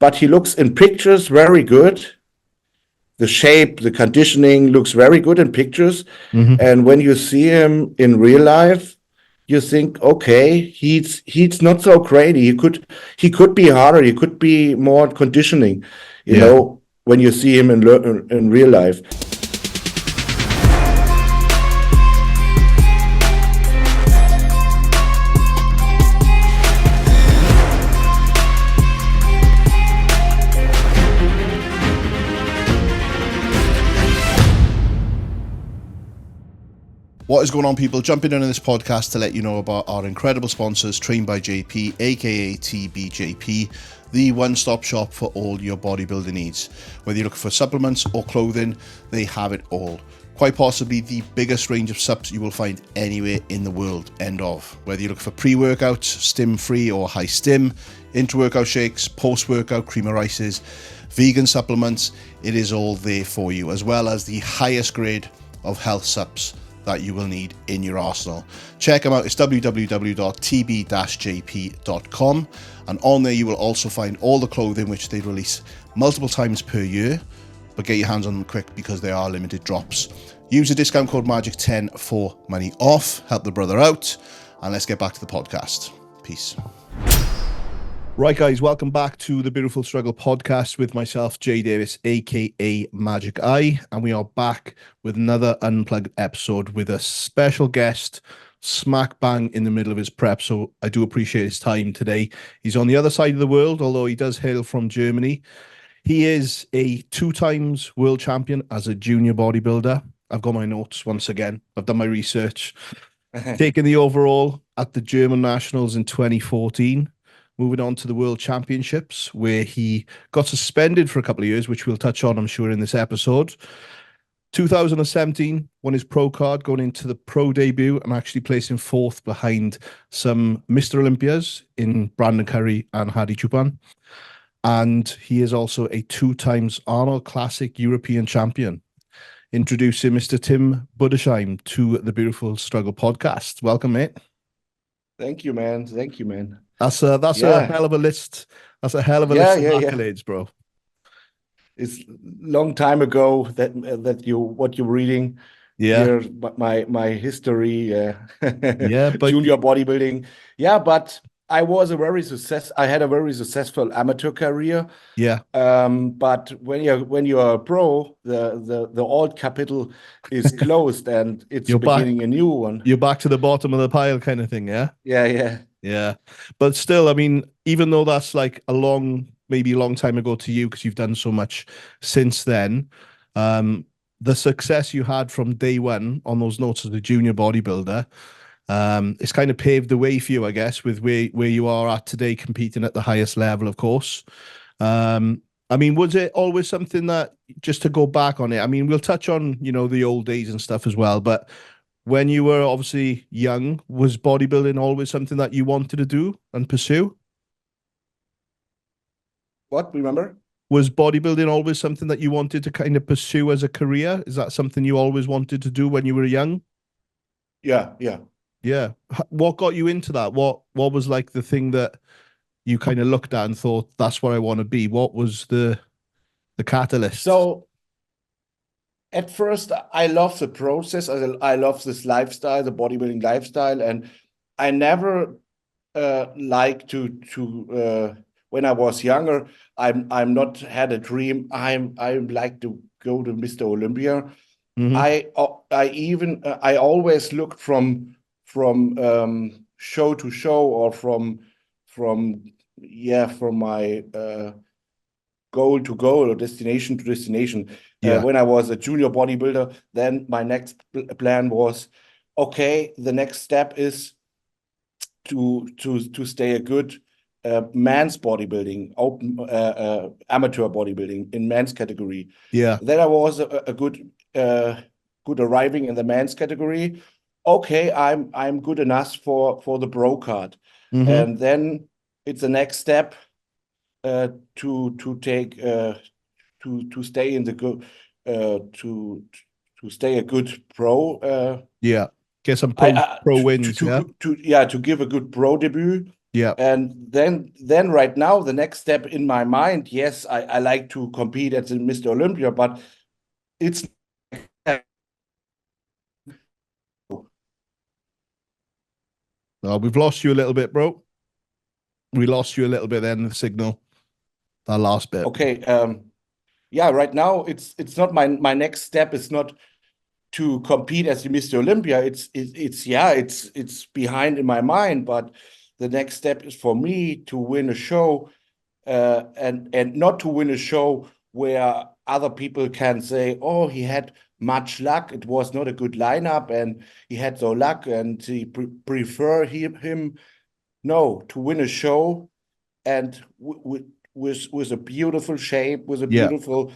but he looks in pictures very good. The shape, the conditioning looks very good in pictures. And when you see him in real life, you think, okay, he's not so crazy. He could be harder. He could be more conditioning, you know, when you see him in real life. What is going on, people? Jumping in on this podcast to let you know about our incredible sponsors, Trained by JP, aka TBJP, the one-stop shop for all your bodybuilding needs. Whether you're looking for supplements or clothing, they have it all. Quite possibly the biggest range of subs you will find anywhere in the world, end of. Whether you're looking for pre-workouts, stim-free or high-stim, intra-workout shakes, post-workout cream of rices, vegan supplements, it is all there for you, as well as the highest grade of health subs that you will need in your arsenal. Check them out. It's www.tb-jp.com, and on there you will also find all the clothing which they release multiple times per year, but get your hands on them quick because they are limited drops. Use the discount code MAGIC10 for money off. Help the brother out, and let's get back to the podcast. Peace. Right, guys, welcome back to the Beautiful Struggle podcast with myself, Jay Davis, aka Magic Eye, and we are back with another unplugged episode with a special guest smack bang in the middle of his prep. So I do appreciate his time today. He's on the other side of the world, although he does hail from Germany. He is a 2 times world champion as a junior bodybuilder. I've got my notes once again. I've done my research. Taking the overall at the German Nationals in 2014. Moving on to the World Championships, where he got suspended for a couple of years, which we'll touch on, I'm sure, in this episode. 2017, won his pro card, going into the pro debut and actually placing 4th behind some Mr. Olympias in Brandon Curry and 𝘗𝘳𝘰𝘶𝘥𝘭𝘺. And he is also a 2 times Arnold Classic European champion. Introducing Mr. Tim Budesheim to the Beautiful Struggle podcast. Welcome, mate. Thank you, man. Thank you, man. That's a hell of a list. That's a hell of a list of accolades, bro. It's long time ago that what you're reading. Yeah, my history. Yeah, but junior bodybuilding. Yeah, but I had a very successful amateur career. Yeah. But when you're a pro, the old capital is closed and it's beginning a new one. You're back to the bottom of the pile, kind of thing. Yeah. Yeah. But still, I mean, even though that's like maybe a long time ago to you, because you've done so much since then, the success you had from day one on those notes as a junior bodybuilder, it's kind of paved the way for you, I guess, with where you are at today, competing at the highest level, of course. I mean, was it always something that, just to go back on it, I mean, we'll touch on, the old days and stuff as well, but when you were obviously young, was bodybuilding always something that you wanted to do and pursue? What? Remember? Was bodybuilding always something that you wanted to kind of pursue as a career? Is that something you always wanted to do when you were young? Yeah. What got you into that? What was like the thing that you kind of looked at and thought, that's what I want to be? What was the catalyst? So at first, I love the process. I love this lifestyle, the bodybuilding lifestyle, and I never liked to when I was younger. I'm not had a dream. I like to go to Mr. Olympia. Mm-hmm. I always looked from show to show, or from my goal to goal or destination to destination. Yeah. When I was a junior bodybuilder, then my next plan was, okay, the next step is to stay a good man's bodybuilding, open amateur bodybuilding in men's category. Yeah. Then I was a good arriving in the men's category. Okay, I'm good enough for the pro card. Mm-hmm. And then it's the next step to take to stay in the good to stay a good pro. Get some pro wins. To give a good pro debut. Yeah. And then right now, the next step in my mind, yes, I like to compete at the Mr. Olympia, but it's Oh, we've lost you a little bit, bro. We lost you a little bit then, the signal. That last bit. okay. Yeah, right now it's not my next step is not to compete as the Mr. Olympia. It's behind in my mind, but the next step is for me to win a show, and not to win a show where other people can say, oh, he had much luck. It was not a good lineup, and he had no luck, and he prefer him. No, to win a show and with a beautiful shape, with a Yeah. beautiful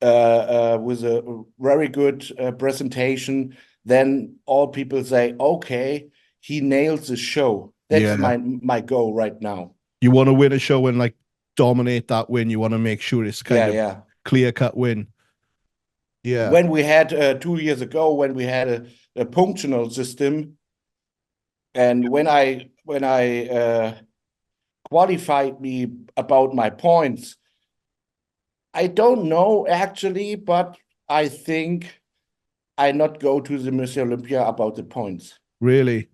with a very good presentation, then all people say, okay, he nails the show. That's Yeah. my goal right now. You want to win a show and like dominate that win. You want to make sure it's kind of Yeah. clear-cut win. Yeah. When we had 2 years ago, when we had a punctional system, and when I qualified me about my points, I don't know actually, but I think I not go to the Mr. Olympia about the points. Really?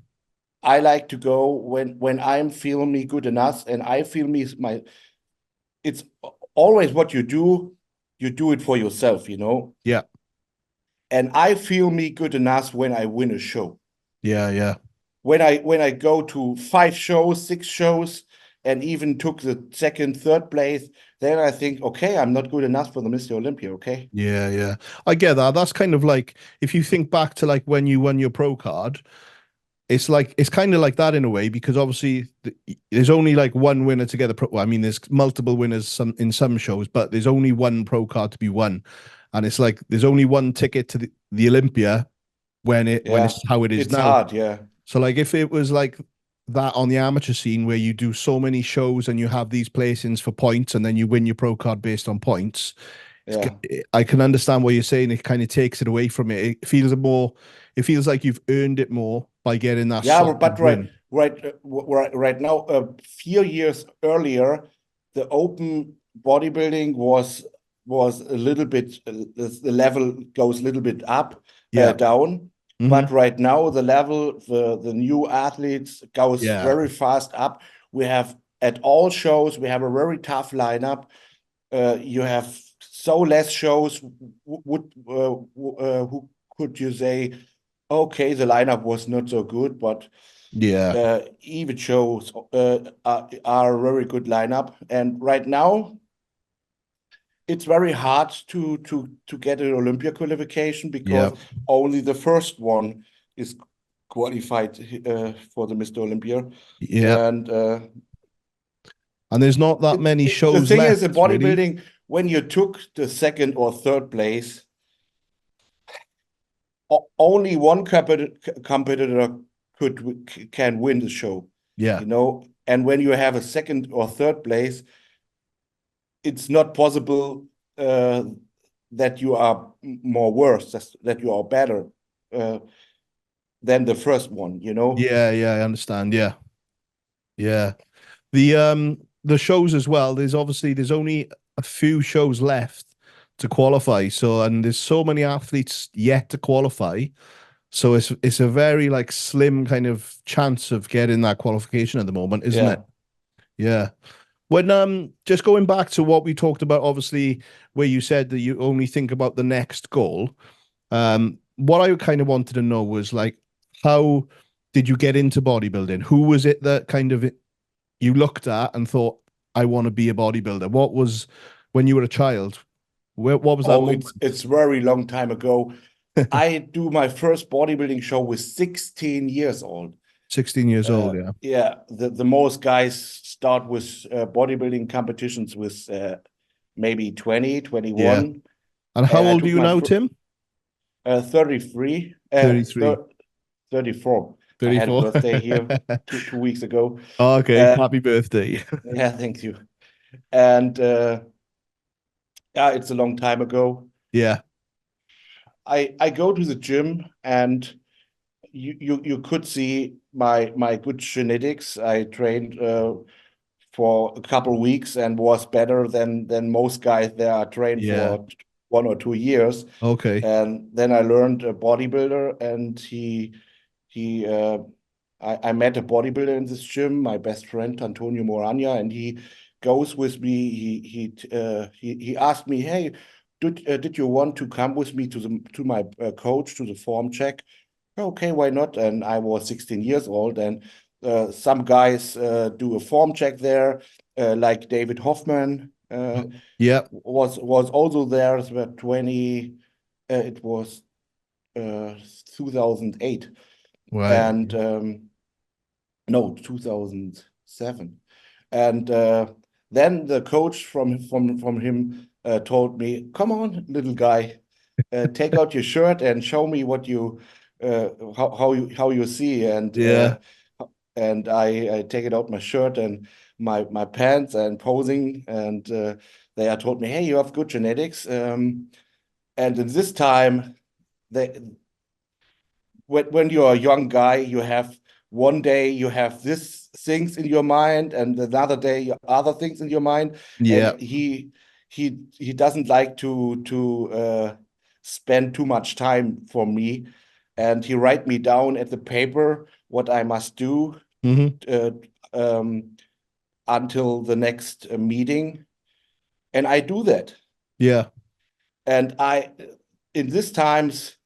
I like to go when I'm feeling me good enough, and I feel me it's always what you do it for yourself, you know? Yeah. And I feel me good enough when I win a show. Yeah. When I go to 5 shows, 6 shows, and even took the second, third place, then I think, okay, I'm not good enough for the Mr. Olympia, okay? Yeah. I get that. That's kind of like, if you think back to like when you won your pro card, it's kind of like that in a way, because obviously there's only like one winner to get a pro. Well, I mean, there's multiple winners in some shows, but there's only one pro card to be won. And it's like, there's only one ticket to the Olympia when it's how it is it's now. hard, yeah. So like if it was like that on the amateur scene where you do so many shows and you have these placings for points and then you win your pro card based on points, I can understand what you're saying. It kind of takes it away from it. It feels like you've earned it more by getting that. Yeah, but right now, a few years earlier, the open bodybuilding was a little bit, the level goes a little bit up, down. But right now, the level, the new athletes goes very fast up. We have at all shows, we have a very tough lineup. You have so less shows. Who could you say, okay, the lineup was not so good, but even shows are a very good lineup. And right now, it's very hard to get an Olympia qualification, because only the first one is qualified for the Mr. Olympia. And there's not that many shows. The thing left, is, in bodybuilding, really, when you took the second or third place, only one competitor can win the show. Yeah. You know, and when you have a second or third place, it's not possible that you are more worse, that you are better than the first one, you know? Yeah, I understand. Yeah. The shows as well, there's only a few shows left to qualify. So, and there's so many athletes yet to qualify. So it's a very like slim kind of chance of getting that qualification at the moment, isn't it? Yeah. When just going back to what we talked about, obviously, where you said that you only think about the next goal. What I kind of wanted to know was like, how did you get into bodybuilding? Who was it that kind of you looked at and thought, I want to be a bodybuilder? What was, when you were a child, what was that moment? It's very long time ago. I do my first bodybuilding show with 16 years old. 16 years old, yeah. Yeah, the most guys start with bodybuilding competitions with maybe 20, 21. Yeah. And how old are you now, Tim? 33. 33. 34. 34. I had a birthday here 2 weeks ago. Oh, okay, happy birthday. Yeah, thank you. And yeah, it's a long time ago. Yeah. I go to the gym, and you could see my good genetics. I trained for a couple of weeks and was better than most guys that are trained Yeah. for 1 or 2 years. Okay. And then I learned a bodybuilder, and I met a bodybuilder in this gym, my best friend 𝘗𝘳𝘰𝘶𝘥𝘭𝘺, and he goes with me. He asked me, "Hey, did you want to come with me to my coach to the form check?" Okay, why not? And I was 16 years old, and some guys do a form check there, like David Hoffman Yeah. was also there. It was 2008, Right. and no, 2007. And then the coach from him told me, "Come on, little guy, take out your shirt and show me what you how you see." Yeah. And I take it out my shirt and my pants and posing, and they told me, "Hey, you have good genetics." And in this time, they when you're a young guy, you have one day you have this things in your mind, and another day you other things in your mind. Yeah. And he doesn't like to spend too much time for me, and he write me down at the paper what I must do uh, um, until the next meeting, and I do that. Yeah. And in these times,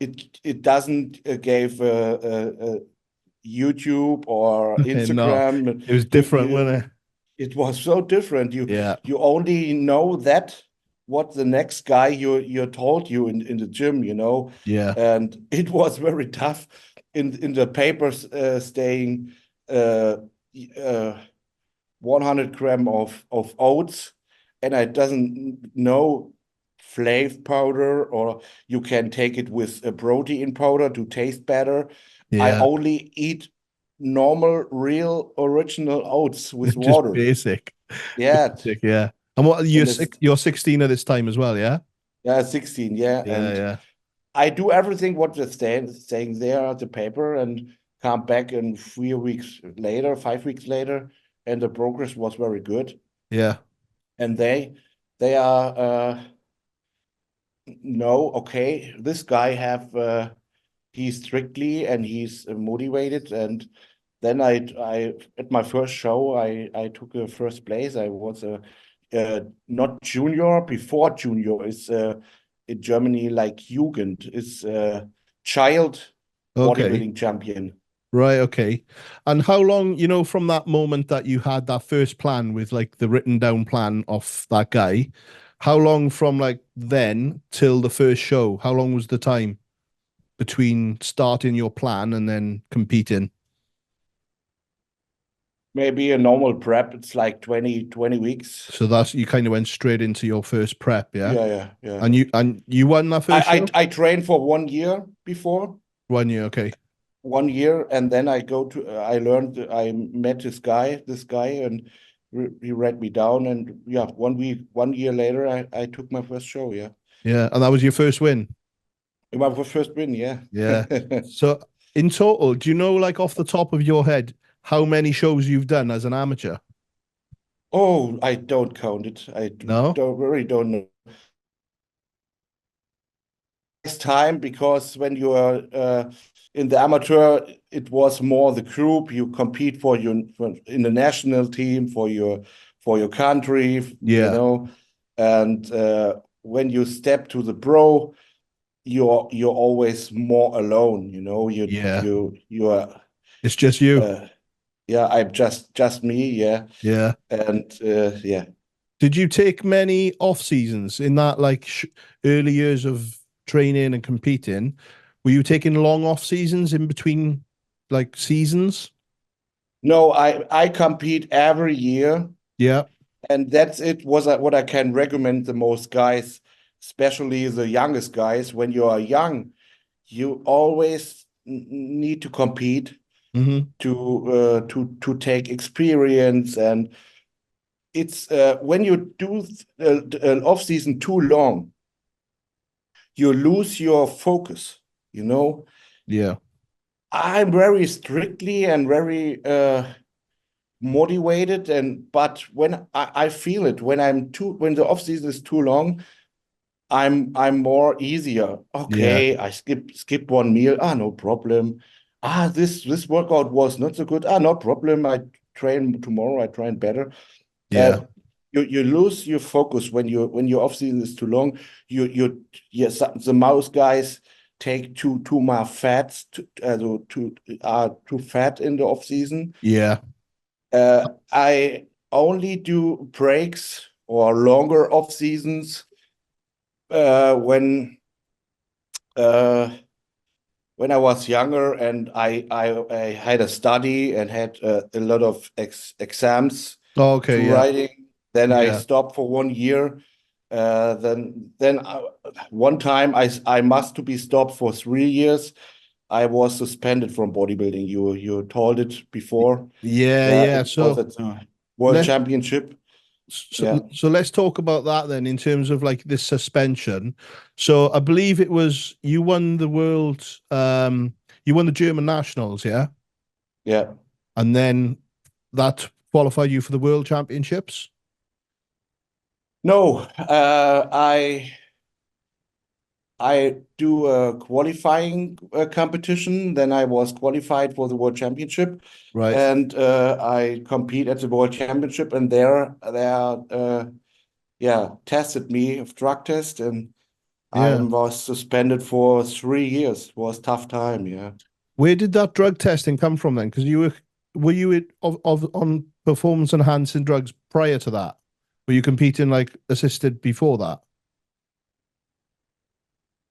it doesn't give YouTube or No, Instagram. it was different, wasn't it? It was so different. Yeah. You only know that what the next guy you told you in the gym, Yeah. and it was very tough in the papers, staying uh, uh, 100 gram of oats, and I doesn't know flav powder, or you can take it with a protein powder to taste better. I Yeah. only eat normal, real, original oats with Just water. basic. Yeah, Basic, yeah. And what and it's you're 16 at this time as well, yeah? 16, yeah, Yeah, and yeah. I do everything what they're saying there on the paper, and come back in 3 weeks later, 5 weeks later, and the progress was very good. Yeah. And they are no, okay, this guy have he's strictly and he's motivated. And then I at my first show I took a first place. I was not junior, before junior is in Germany like Jugend is child Okay. bodybuilding champion. Right, okay. And how long, from that moment that you had that first plan with like the written down plan of that guy, how long from like then till the first show? How long was the time between starting your plan and then competing? Maybe a normal prep, it's like 20 weeks. So you kind of went straight into your first prep, yeah? Yeah. And you won that first show? I trained for 1 year before. 1 year, okay. 1 year, and then I I met this guy, and he read me down, and yeah, 1 year later, I took my first show. Yeah, Yeah, and that was your first win. my first win. Yeah. Yeah. So in total, do you know, like off the top of your head, how many shows you've done as an amateur? Oh, I don't count it. No? Don't know. It's time, because when you are in the amateur, it was more the group you compete in the national team for your country, Yeah. and when you step to the pro, you're always more alone. Yeah. You are It's just you. yeah, I'm just me. Yeah, Yeah. and yeah. Did you take many off seasons in that like early years of training and competing? Were you taking long off seasons in between like seasons? No, I compete every year. Yeah. And that's it. What I can recommend the most guys, especially the youngest guys. When you are young, you always need to compete to take experience. And it's when you do an off season too long, you lose your focus. Yeah. I'm very strictly and very motivated, but when I feel it, when the off season is too long, I'm more easier. Yeah. Okay, I skip one meal. No problem. This workout was not so good. No problem. I train tomorrow. I train better. Yeah. You lose your focus when your off season is too long. Yes, the mouse guys take too much fats too fat in the off season. Yeah. I only do breaks or longer off seasons when I was younger and I had a study and had a lot of exams to Okay. Yeah. writing. Then I Yeah. stopped for 1 year. One time I must to be stopped for 3 years. I was suspended from bodybuilding. You told it before. Yeah. Yeah, Yeah. it was So at the World let Championship. Yeah, so let's talk about that then in terms of like this suspension. So I believe it was you won the you won the German nationals, yeah? yeah. And then that qualified you for the World Championships? No, I do a qualifying competition. Then I was qualified for the World Championship, Right. and I compete at the World Championship. And there yeah, tested me of drug test, and I Yeah. was suspended for 3 years. It was tough time. Yeah. Where did that drug testing come from then? Because were you on performance enhancing drugs prior to that? Were you competing like assisted before that?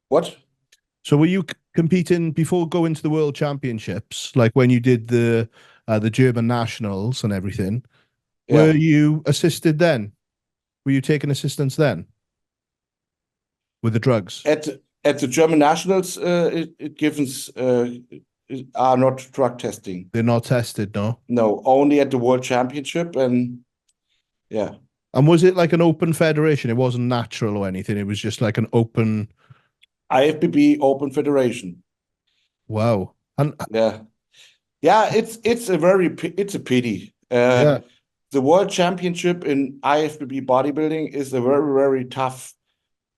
What? So were you competing before going to the World Championships, like when you did the German nationals and everything? Were Yeah. you assisted then? Were you taking assistance then with the drugs? At the German nationals, it gives are not drug testing. They're not tested, no? No, only at the World Championship, and yeah. And was it like an open federation? It wasn't natural or anything. It was just like an open. IFBB Open Federation. Wow. And Yeah, yeah. It's a pity. yeah, The World Championship in IFBB bodybuilding is a very tough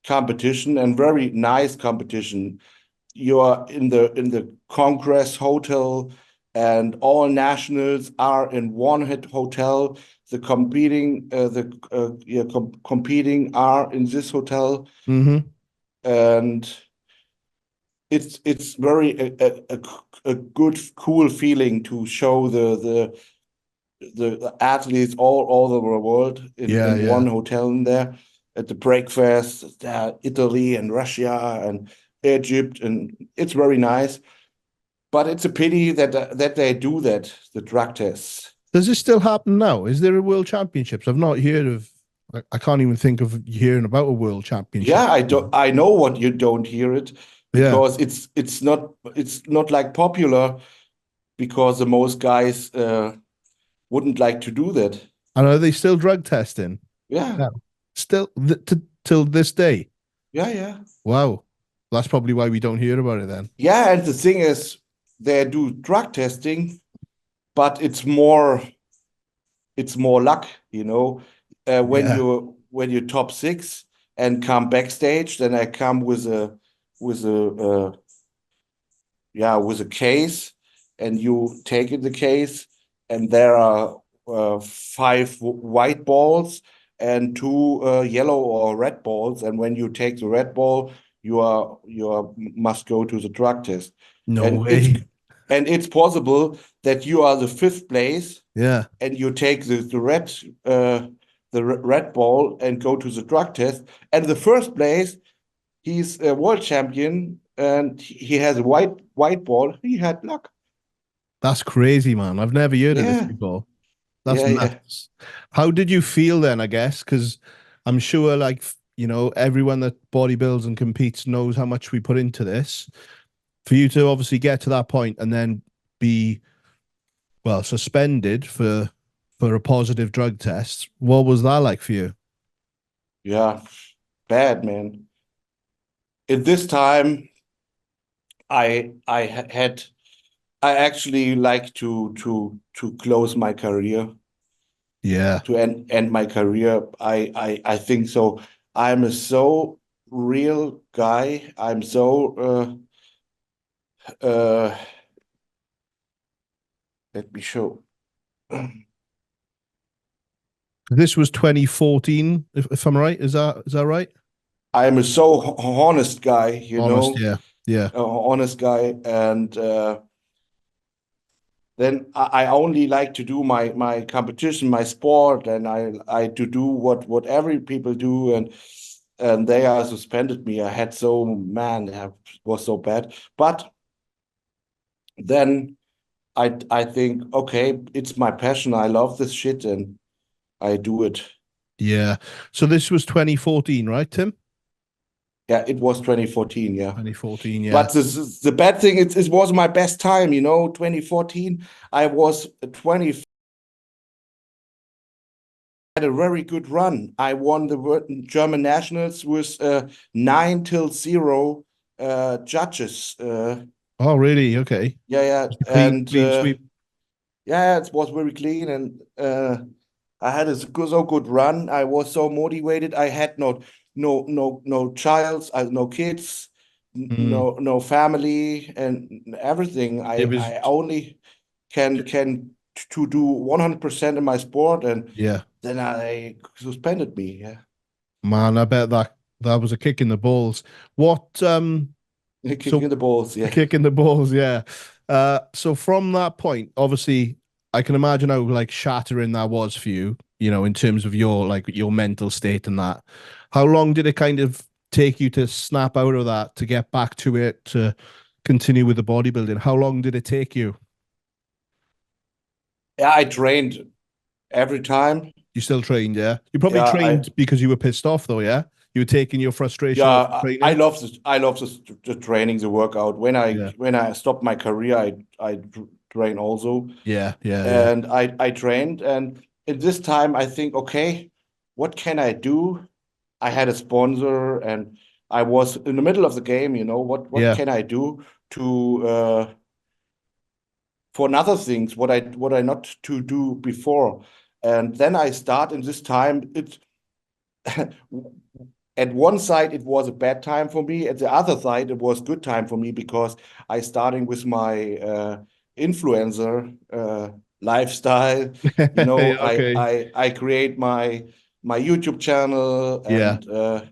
competition and very nice competition. You are in the Congress Hotel, and all nationals are in one hotel. The competing are in this hotel, mm-hmm. and it's very a good cool feeling to show the athletes all over the world Yeah, in yeah. one hotel in there at the breakfast, Italy and Russia and Egypt, and it's very nice. But it's a pity that they do that, the drug tests. Does this still happen now? Is there a World Championships? I've not heard of. I can't even think of hearing about a World Championship. Yeah, I know what you don't hear it Yeah. because it's not like popular because the most guys wouldn't like to do that. And are they still drug testing? Yeah, Yeah. Still till this day. yeah. Wow. That's probably why we don't hear about it then. Yeah, and the thing is, they do drug testing, but it's more luck, you know. Yeah. When you're top six and come backstage, then I come with a case, and you take in the case, and there are 5 white balls and 2 yellow or red balls, and when you take the red ball, you must go to the drug test, No and way. it's possible that you are the 5th place, Yeah. and you take the red ball and go to the drug test, and the 1st place, he's a world champion and he has a white ball. He had luck. That's crazy, man. I've never heard of this Yeah, before. That's yeah. nuts. How did you feel then, I guess? Because I'm sure, like, everyone that bodybuilds and competes knows how much we put into this. For you to obviously get to that point and then be, well, suspended for a positive drug test, what was that like for you? Yeah, bad, man. At this time, I I actually like to close my career, Yeah. to end my career. I think so. I'm a so real guy. I'm so let me show. This was 2014, if I'm right. Is that right? I'm a so honest guy, you Honest, know, yeah. Yeah. honest guy, and then I only like to do my competition, my sport, and I to do what every people do, and they are suspended me. I had so man, it was so bad. But then I think, okay, it's my passion. I love this shit, and I do it. Yeah. So this was 2014, right, Tim? Yeah, it was 2014. Yeah. 2014, yeah. But the bad thing, it was my best time, you know, 2014. I was 20, had a very good run. I won the German nationals with 9-0 judges. Oh, really? Okay. Yeah, Clean, and clean sweep. yeah, it was very clean, and I had a so good run. I was so motivated. I had no child, no kids, Mm. no family, and everything. It was, I only can to do 100% in my sport, and yeah. then I suspended me. Yeah, Man, I bet that was a kick in the balls. What, kicking so the balls. a Yeah, kick in the balls, yeah. So from that point, obviously, I can imagine how like shattering that was for you, in terms of your mental state and that. How long did it kind of take you to snap out of that, to get back to it, to continue with the bodybuilding? How long did it take you? yeah. I trained every time. You still trained, yeah? You probably Yeah, trained because you were pissed off though, yeah? You were taking your frustration out of yeah, I training? love this. I love this, the training, the workout. Yeah. When I stopped my career, I train also, Yeah, yeah, yeah. and I trained. And at this time, I think, okay, what can I do? I had a sponsor, and I was in the middle of the game. You know, what Yeah. can I do to for another things? What I not to do before? And then I start in this time. It at one side it was a bad time for me, at the other side it was good time for me, because I starting with my influencer lifestyle, you know. Yeah, okay. I create my YouTube channel, Yeah. and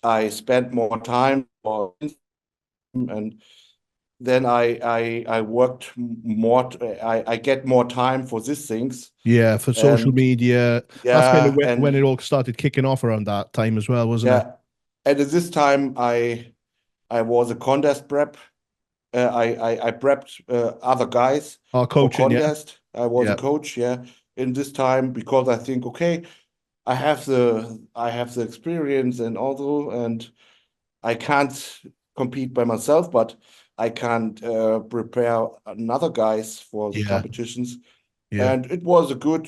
I spend more time on Instagram, and then I worked more. I get more time for these things, Yeah, for social and media. That's kind of yeah, when and it all started kicking off around that time as well, wasn't it? yeah, and at this time I was a contest prep. I prepped other guys Our for coaching, yeah. contest. I was a Yeah. coach, yeah, in this time, because I think, okay, I have the experience and also, and I can't compete by myself, but I can prepare another guys for the Yeah. competitions. Yeah. And it was a good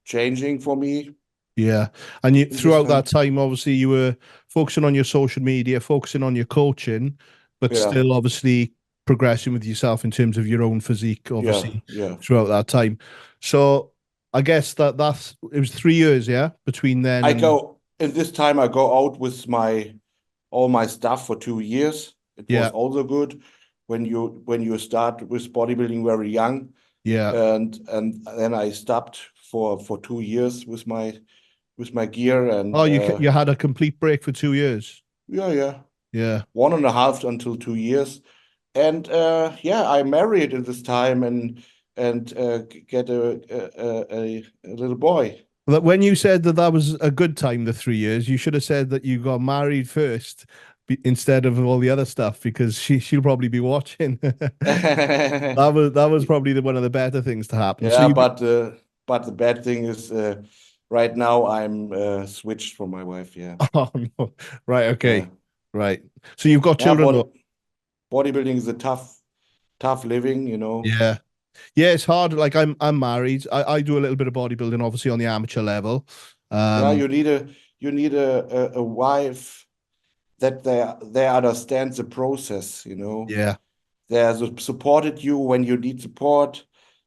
changing for me Yeah. And you in this throughout that time. time, obviously you were focusing on your social media, focusing on your coaching, but Yeah, still obviously progressing with yourself in terms of your own physique, yeah, obviously, yeah. throughout that time. So I guess that's it was 3 years, yeah, between then I and go in this time. I go out with my all my stuff for 2 years. It was yeah, also good when you start with bodybuilding very young, yeah. and then I stopped for 2 years with my gear, and Oh, you had a complete break for 2 years. yeah, yeah, Yeah. 1.5 until 2 years, and yeah, I married at this time, and get a little boy. But when you said that that was a good time, the 3 years, you should have said that you got married first instead of all the other stuff, because she'll probably be watching. That was probably one of the better things to happen. So Yeah, you, but the bad thing is right now I'm switched from my wife. Yeah, oh no, right, yeah, okay, right. So you've got yeah. children But though. bodybuilding is a tough living, you know. Yeah, yeah, it's hard. Like I'm married. I do a little bit of bodybuilding, obviously on the amateur level. Yeah, Um, you need a wife that they understand the process, you know. yeah, They supported you when you need support.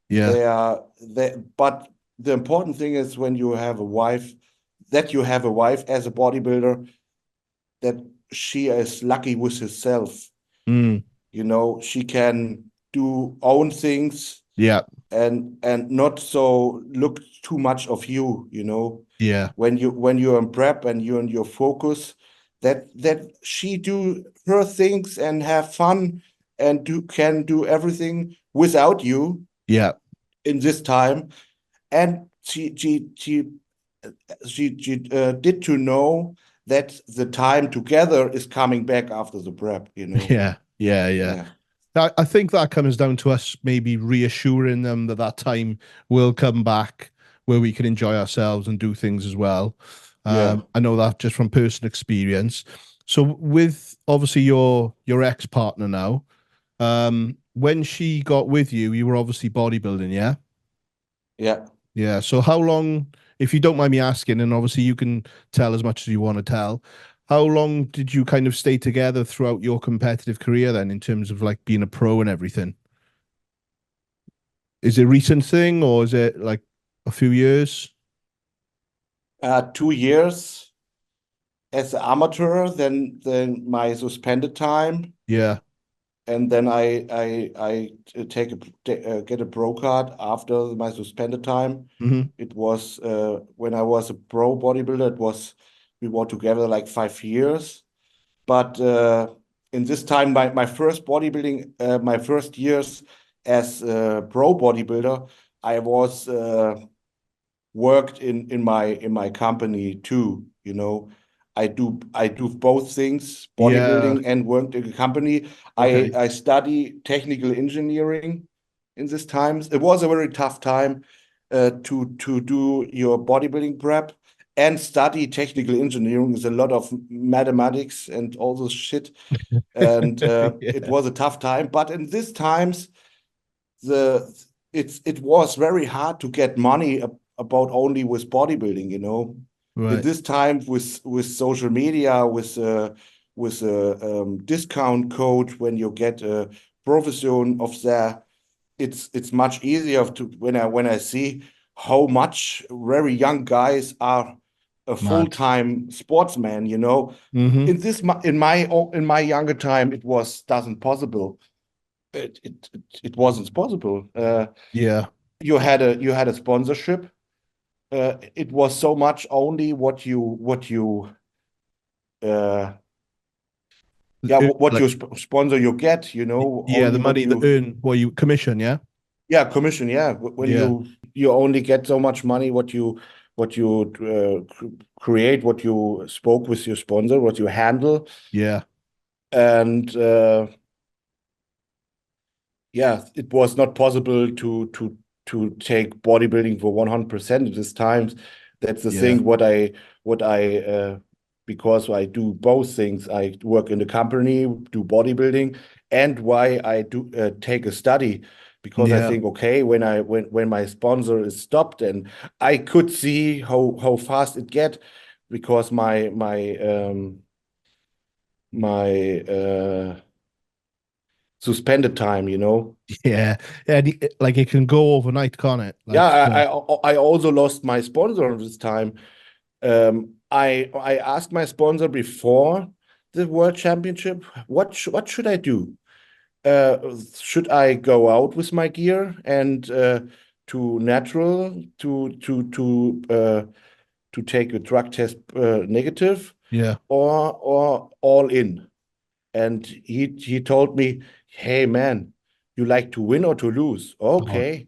Yeah. But the important thing is when you have a wife, that you have a wife as a bodybuilder, that she is lucky with herself. Mm. You know, she can do own things Yeah. and not so look too much of you, you know. Yeah. When you're in prep and you're in your focus, that she do her things and have fun and can do everything without you Yeah. in this time. And she did to know that the time together is coming back after the prep, you know. Yeah. Yeah. Yeah. Yeah. I think that comes down to us maybe reassuring them that that time will come back where we can enjoy ourselves and do things as well. Yeah. I know that just from personal experience. So with obviously your ex-partner now, when she got with you, you were obviously bodybuilding, yeah? Yeah. Yeah. So how long, if you don't mind me asking, and obviously you can tell as much as you want to tell, how long did you kind of stay together throughout your competitive career then, in terms of like being a pro and everything? Is it a recent thing or is it like a few years? 2 years as an amateur, then my suspended time, Yeah. and then I get a pro card after my suspended time. Mm-hmm. It was when I was a pro bodybuilder. We were together like 5 years. But in this time, my first bodybuilding, my first years as a pro bodybuilder, I was worked in my company too. You know, I do both things, Yeah. bodybuilding and worked in a company. Okay. I study technical engineering in this times. It was a very tough time to do your bodybuilding prep and study technical engineering. Is a lot of mathematics and all this shit, and it Yeah. was a tough time. But in these times, it was very hard to get money about only with bodybuilding, you know. In Right. this time with social media, with a discount code, when you get a provision of there, it's much easier to when I see how much very young guys are a Mad. full-time sportsman, you know. Mm-hmm. In my younger time, it was doesn't possible. It wasn't possible. Yeah. You had a sponsorship. It was so much only what you yeah, what Like, you sponsor you get, you know, yeah, only the what money that you, earn, well, you commission, yeah? yeah, commission, yeah. When Yeah. you only get so much money, what you create, what you spoke with your sponsor, what you handle, Yeah. and yeah, it was not possible to take bodybuilding for 100% at this times. That's the Yeah. thing. What I because I do both things. I work in the company, do bodybuilding, and why I do take a study, because I Yeah. think, okay, when my sponsor is stopped, and I could see how fast it get, because my suspended time, you know. Yeah. Yeah. Like it can go overnight, can't it? Yeah, Like, I also lost my sponsor this time. I asked my sponsor before the World Championship, what should I do? Should I go out with my gear and to natural to take a drug test negative, yeah. or all in? And he told me, "Hey man, you like to win or to lose? Oh, Okay."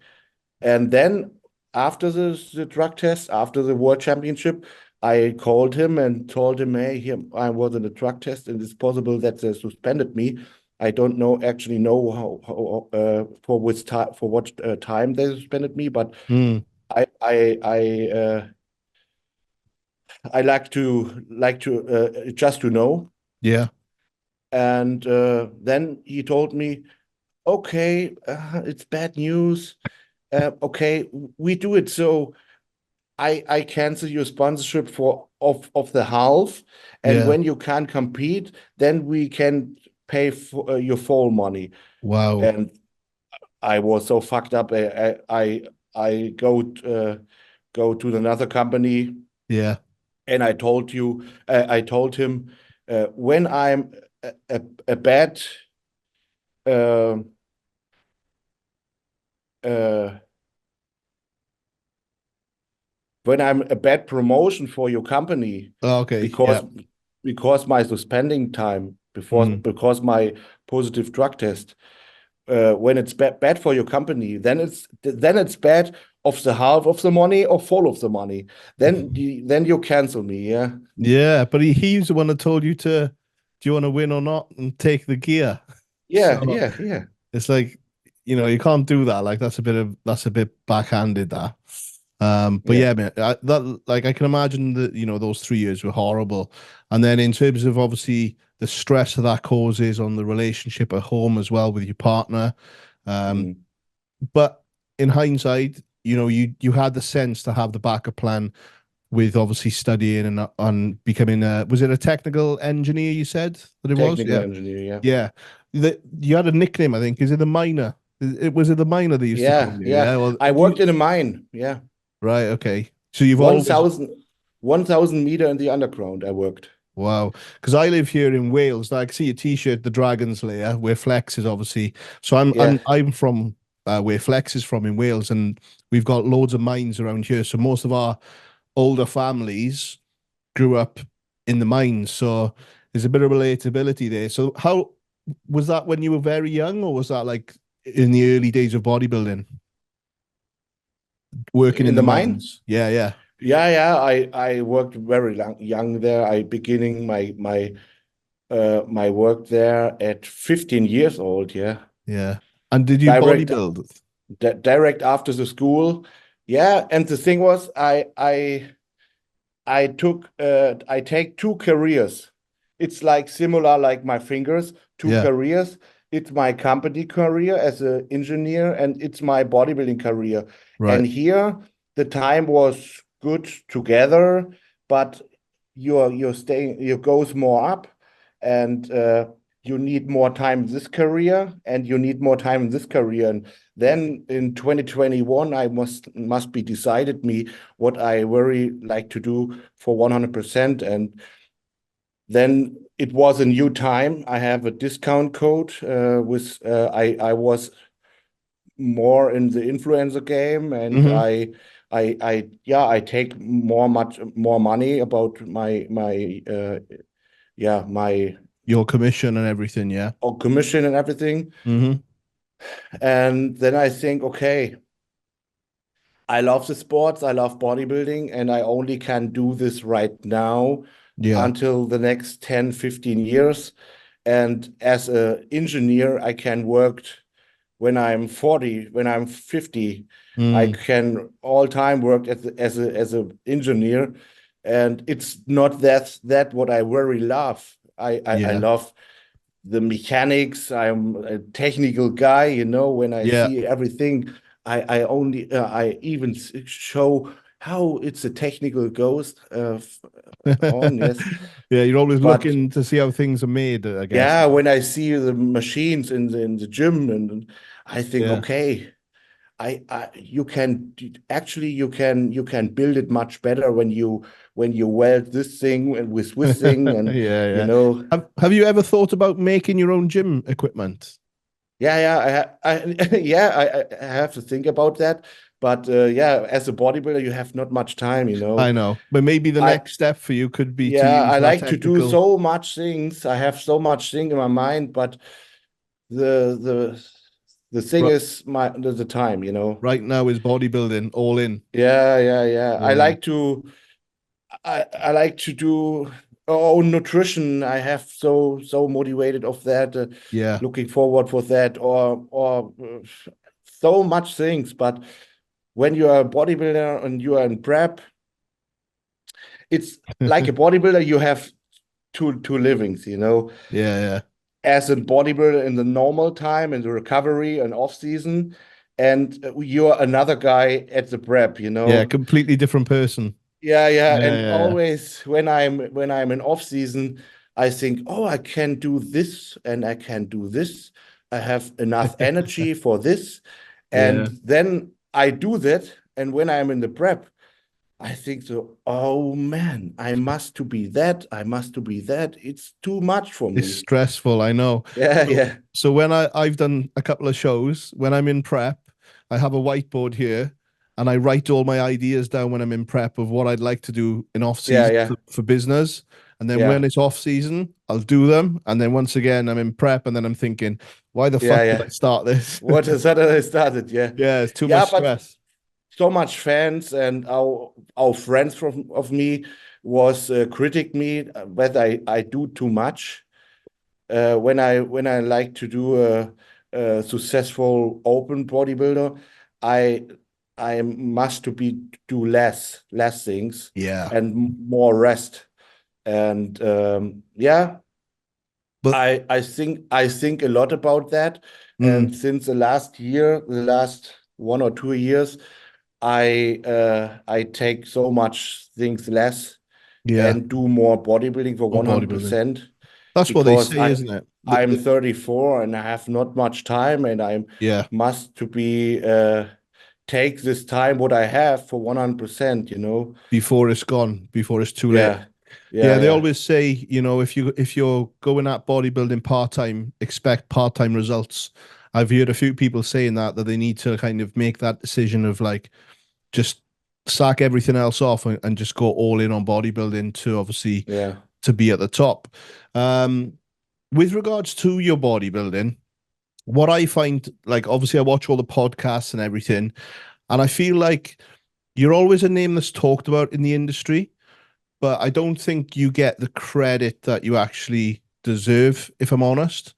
And then after the drug test, after the World Championship, I called him and told him, "Hey, here I was in the drug test, and it's possible that they suspended me. I don't actually know how for which time, for what time they suspended me, but mm, I I I I like to just to know." yeah. And then he told me, "Okay, it's bad news. Okay, we do it so I cancel your sponsorship for of the half, and Yeah. when you can't compete, then we can pay for your full money. Wow. And I was so fucked up. I go to another company, Yeah. and I told him, when I'm a bad uh, uh, when I'm a bad promotion for your company, Oh, okay. because Yeah. my suspending time, Mm. because my positive drug test, when it's bad for your company, then it's bad of the half of the money or full of the money. Then you cancel me, yeah. Yeah, but he's the one that told you to, do you want to win or not, and take the gear. Yeah, So yeah, yeah. it's like, you can't do that. Like that's a bit backhanded, that. But Yeah. yeah, man, that, like, I can imagine that, those 3 years were horrible. And then in terms of obviously the stress that causes on the relationship at home as well with your partner. Um, Mm. but in hindsight, you had the sense to have the backup plan with obviously studying and on becoming was it a technical engineer you said that it was? Technical Yeah. engineer, yeah. Yeah. You had a nickname, I think. Is it the miner? Was it the miner they used to call Yeah, you? yeah. Yeah. Well, I worked in a mine, yeah. right. Okay. So you've One always, thousand 1,000 meter in the underground I worked. wow. Because I live here in Wales. I see a T-shirt, the Dragon's Lair, where Flex is obviously. So Yeah. I'm from where Flex is from in Wales, and we've got loads of mines around here. So most of our older families grew up in the mines, so there's a bit of relatability there. So how was that when you were very young, or was that like in the early days of bodybuilding, working in In the the mine? mines? Yeah, yeah, Yeah, yeah. I worked very young there. I beginning my work there at 15 years old, yeah. yeah. And did you Direct bodybuild? direct after the school. Yeah, and the thing was, I take two careers. It's like similar like my fingers, two Yeah, careers. It's my company career as an engineer, and it's my bodybuilding career. right. And here the time was good together, but you're staying, you goes more up, and you need more time in this career, and you need more time in this career. And then in 2021, I must be decided me what I very like to do for 100%. And then it was a new time. I have a discount code with I was more in the influencer game, and Mm-hmm. I take much more money about my Your commission and everything, yeah. commission and everything. Mm-hmm. And then I think, okay, I love the sports, I love bodybuilding, and I only can do this right now Yeah. until the next 10, 15 years. And as an engineer, I can work when I'm 40, when I'm 50. I Mm. can all time work as a engineer. And it's not that what I really love. I Yeah. love the mechanics. I'm a technical guy, when I Yeah. see everything, I even show how it's a technical goes on, yes. Yeah, you're always But looking to see how things are made, I guess. yeah, when I see the machines in the gym, and I think, Yeah. okay, you can actually you can build it much better when you weld this thing and with this thing, Yeah, and you yeah. know Have you ever thought about making your own gym equipment? Yeah, yeah, yeah, I have to think about that. But yeah, as a bodybuilder, you have not much time, I know, but maybe the I next step for you could be to Yeah, use I that like to do technical. so much things. I have so much thing in my mind, but the the the thing Ri- is the time, Right now is bodybuilding all in. Yeah, yeah, yeah. Yeah, I like to do own nutrition. I have so motivated of that, yeah. looking forward for that, or so much things. But when you are a bodybuilder and you are in prep, it's like a bodybuilder. You have two livings, Yeah, yeah. as a bodybuilder in the normal time, in the recovery and off season, and you're another guy at the prep. Yeah, completely different person. Yeah, yeah, Yeah, and yeah, always when I'm in off season, I think, oh, I can do this and I can do this. I have enough energy for this. And then I do that. And when I'm in the prep, I think so, oh man, I must to be that. I must to be that. It's too much for me. It's stressful, I know. Yeah, yeah. So when I've done a couple of shows, when I'm in prep, I have a whiteboard here and I write all my ideas down when I'm in prep of what I'd like to do in off season for business. And then when it's off season, I'll do them. And then once again, I'm in prep and then I'm thinking, why the fuck did I start this? What is that I started? Yeah. Yeah, it's too much stress. So much fans and our friends of me was critic me whether I do too much when I like to do a successful open bodybuilder. I must to be do less things and more rest. And but I think a lot about that. And since the last 1 or 2 years, I take so much things less and do more bodybuilding for 100%. That's what they say, isn't it? I'm 34 and I have not much time, and I must to be take this time what I have for 100%, you know, before it's gone, before it's too late. Yeah, they always say, you know, if you're going at bodybuilding part-time, expect part-time results. I've heard a few people saying that they need to kind of make that decision of like, just sack everything else off and just go all in on bodybuilding to obviously to be at the top. With regards to your bodybuilding, what I find, like, obviously I watch all the podcasts and everything, and I feel like you're always a name that's talked about in the industry, but I don't think you get the credit that you actually deserve, if I'm honest.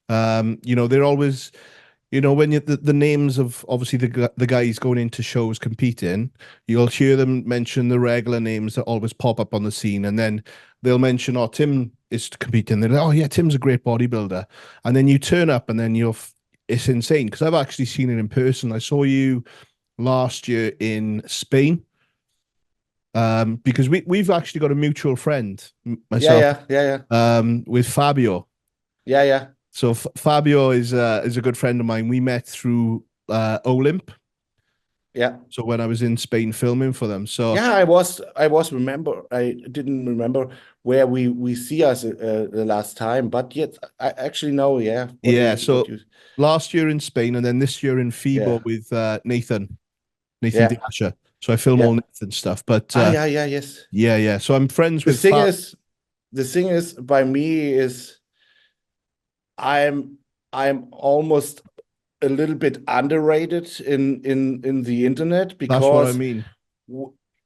You know, they're always, you know, when the names of obviously the guys going into shows competing, you'll hear them mention the regular names that always pop up on the scene, and then they'll mention, oh, Tim is competing. They're like, oh yeah, Tim's a great bodybuilder, and then you turn up, and then it's insane because I've actually seen it in person. I saw you last year in Spain. Because we've actually got a mutual friend, myself, with Fabio. So Fabio is a good friend of mine. We met through Olymp. So when I was in Spain filming for them. So I didn't remember where we see us the last time, but yet I actually know. So last year in Spain, and then this year in FIBO with Nathan Diasha. So I film all Nathan stuff. But So I'm friends with. The thing is, by me is, I'm almost a little bit underrated in the internet, because that's what I mean.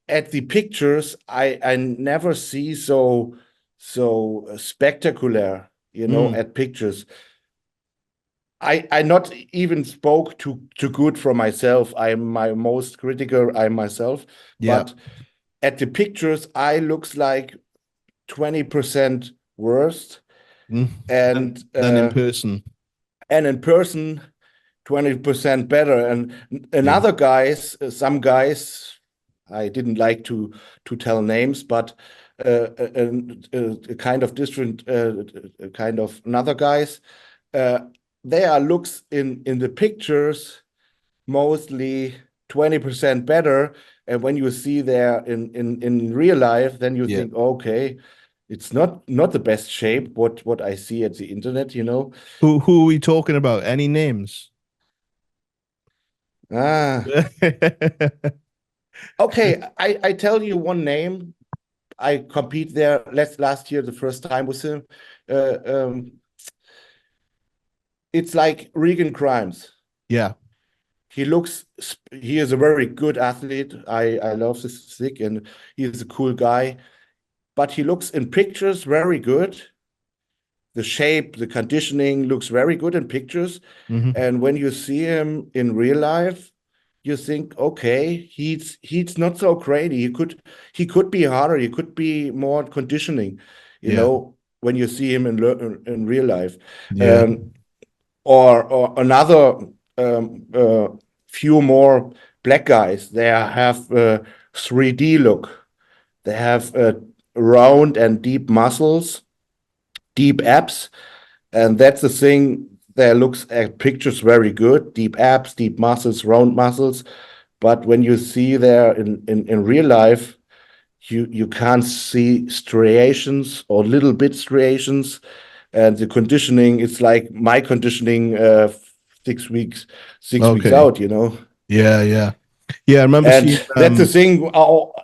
At the pictures, I never see so spectacular, you know, at pictures. I not even spoke too good for myself. I'm my most critical. I'm myself. But at the pictures, I looks like 20% worse. And in person. And in person, 20% better. And another guys, some guys, I didn't like to tell names, but a kind of different kind of another guys. Their looks in the pictures mostly 20% better, and when you see there in real life, then you think, okay, it's not the best shape what I see at the internet, you know. Who are we talking about? Any names? Okay, I tell you one name. I compete there last year the first time with him. It's like Regan Grimes. He is a very good athlete. I love this stick, and he is a cool guy. But he looks in pictures very good. The shape, the conditioning looks very good in pictures. And when you see him in real life, you think, okay, he's not so crazy. He could be harder. He could be more conditioning, you know, when you see him in real life. Or another few more black guys. They have a 3D look. They have round and deep muscles, deep abs, and that's the thing. There looks at pictures very good, deep abs, deep muscles, round muscles, but when you see there in real life, you can't see striations or little bit striations, and the conditioning, it's like my conditioning 6 weeks Okay. out, you know. Yeah, yeah. Yeah, I remember And seeing that's the thing.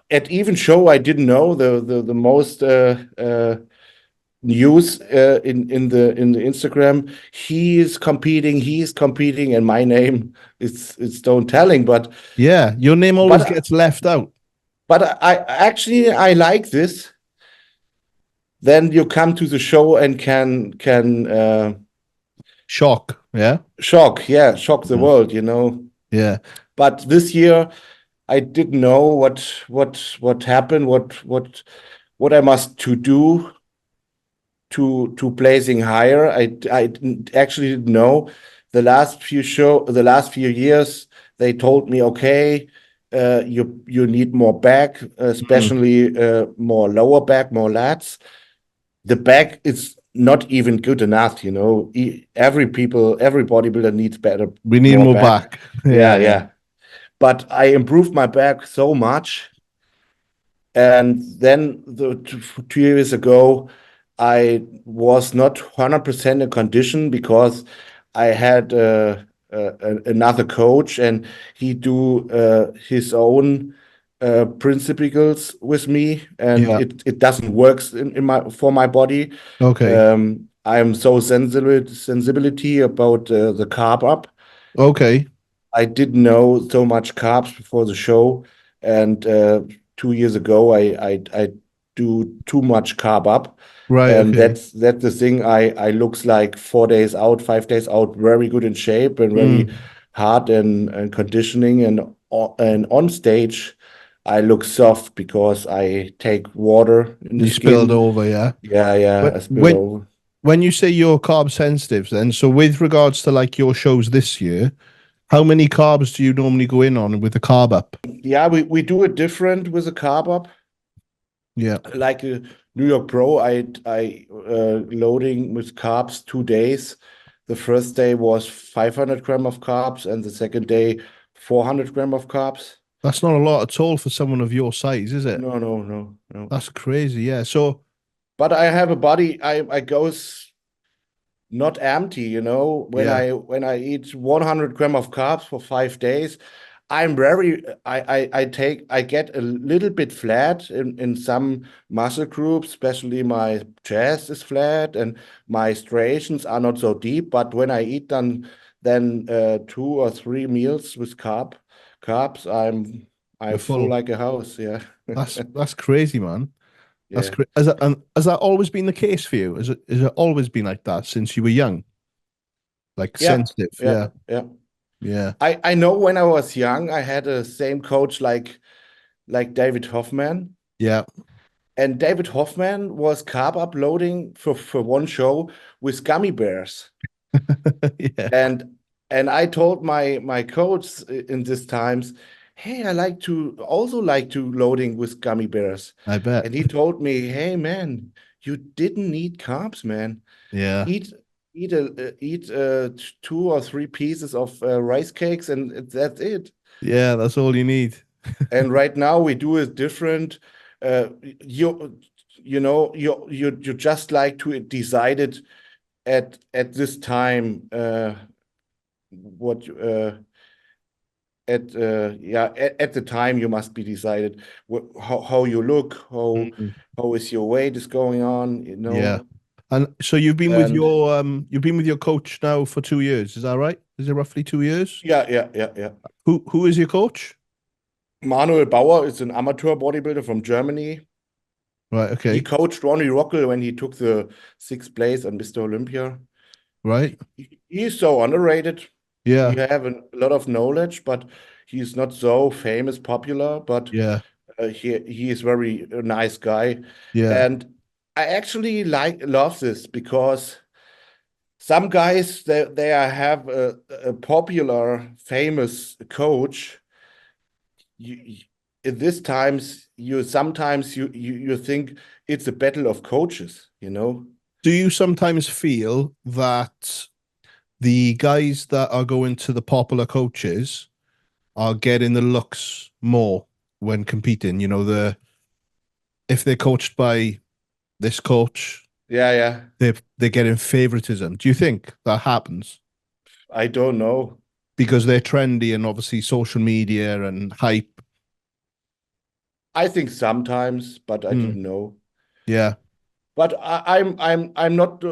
At even show, I didn't know the most news in the Instagram. He is competing, and my name it's don't telling. yeah, your name always gets left out. But I actually I like this. Then you come to the show and can Shock, yeah. shock the world, you know. Yeah. But this year I didn't know what happened, what I must to do to placing higher. I actually didn't know. The last few years, they told me, okay, you need more back, especially more lower back, more lats. The back is not even good enough, you know. Every bodybuilder needs better. We need more back. Yeah. But I improved my back so much. And then 2 years ago, I was not 100% in condition because I had another coach, and he do his own principles with me, and Yeah. it doesn't work for my body. Okay. I'm so sensibility about the carb up. Okay. I didn't know so much carbs before the show, and 2 years ago I do too much carb up, Right. and Okay. that's the thing. I looks like 4 days out, 5 days out, very good in shape and very hard and conditioning, and on stage I look soft because I take water in the You spilled skin. over, yeah. Yeah, I But spilled over. when you say you're carb sensitive, then so with regards to like your shows this year, how many carbs do you normally go in on with the carb up? Yeah, we do it different with a carb up. Yeah. Like a New York Pro, I loading with carbs 2 days. The first day was 500 gram of carbs, and the second day 400 gram of carbs. That's not a lot at all for someone of your size, is it? No. That's crazy. Yeah. So But I have a body. I goes not empty, you know. yeah. When I eat 100 gram of carbs for 5 days, I'm very I get a little bit flat in some muscle groups, especially my chest is flat and my striations are not so deep. But when I eat then 2 or 3 meals with carbs, I'm You're full full. like a house. Yeah. That's crazy, man. That's Yeah. crazy. Has that always been the case for you? Has it always been like that since you were young? Like Yeah. sensitive? Yeah. Yeah. Yeah. Yeah. I know when I was young, I had the same coach like David Hoffman. Yeah. And David Hoffman was carb uploading for one show with gummy bears. Yeah. And I told my coach in these times, hey, I like to loading with gummy bears. I bet. And he told me, hey man, you didn't need carbs, man. Yeah. Eat 2 or 3 pieces of rice cakes, and that's it. Yeah, that's all you need. And right now we do it different. You know you just like to decide it at this time. What at the time you must be decided how you look, how is your weight is going on, you Yeah. know. And so And you've been with your coach now for 2 years, is that right? Is it roughly 2 years? yeah. Who is your coach? Manuel Bauer is an amateur bodybuilder from Germany. Right, He okay. coached Ronnie Rockel when he took the 6th place on Mr. Olympia. Right. He's so underrated. Yeah. He have a lot of knowledge, but he's not so famous, popular. But Yeah. he is very a nice guy, Yeah. and I actually love this because some guys they have a popular, famous coach. You, at this times, you sometimes you think it's a battle of coaches, you know. Do you sometimes feel that the guys that are going to the popular coaches are getting the looks more when competing? You know, if they're coached by this coach, Yeah. they're getting favoritism. Do you think that happens? I don't know. Because they're trendy and obviously social media and hype. I think sometimes, but I don't know. Yeah. But I'm not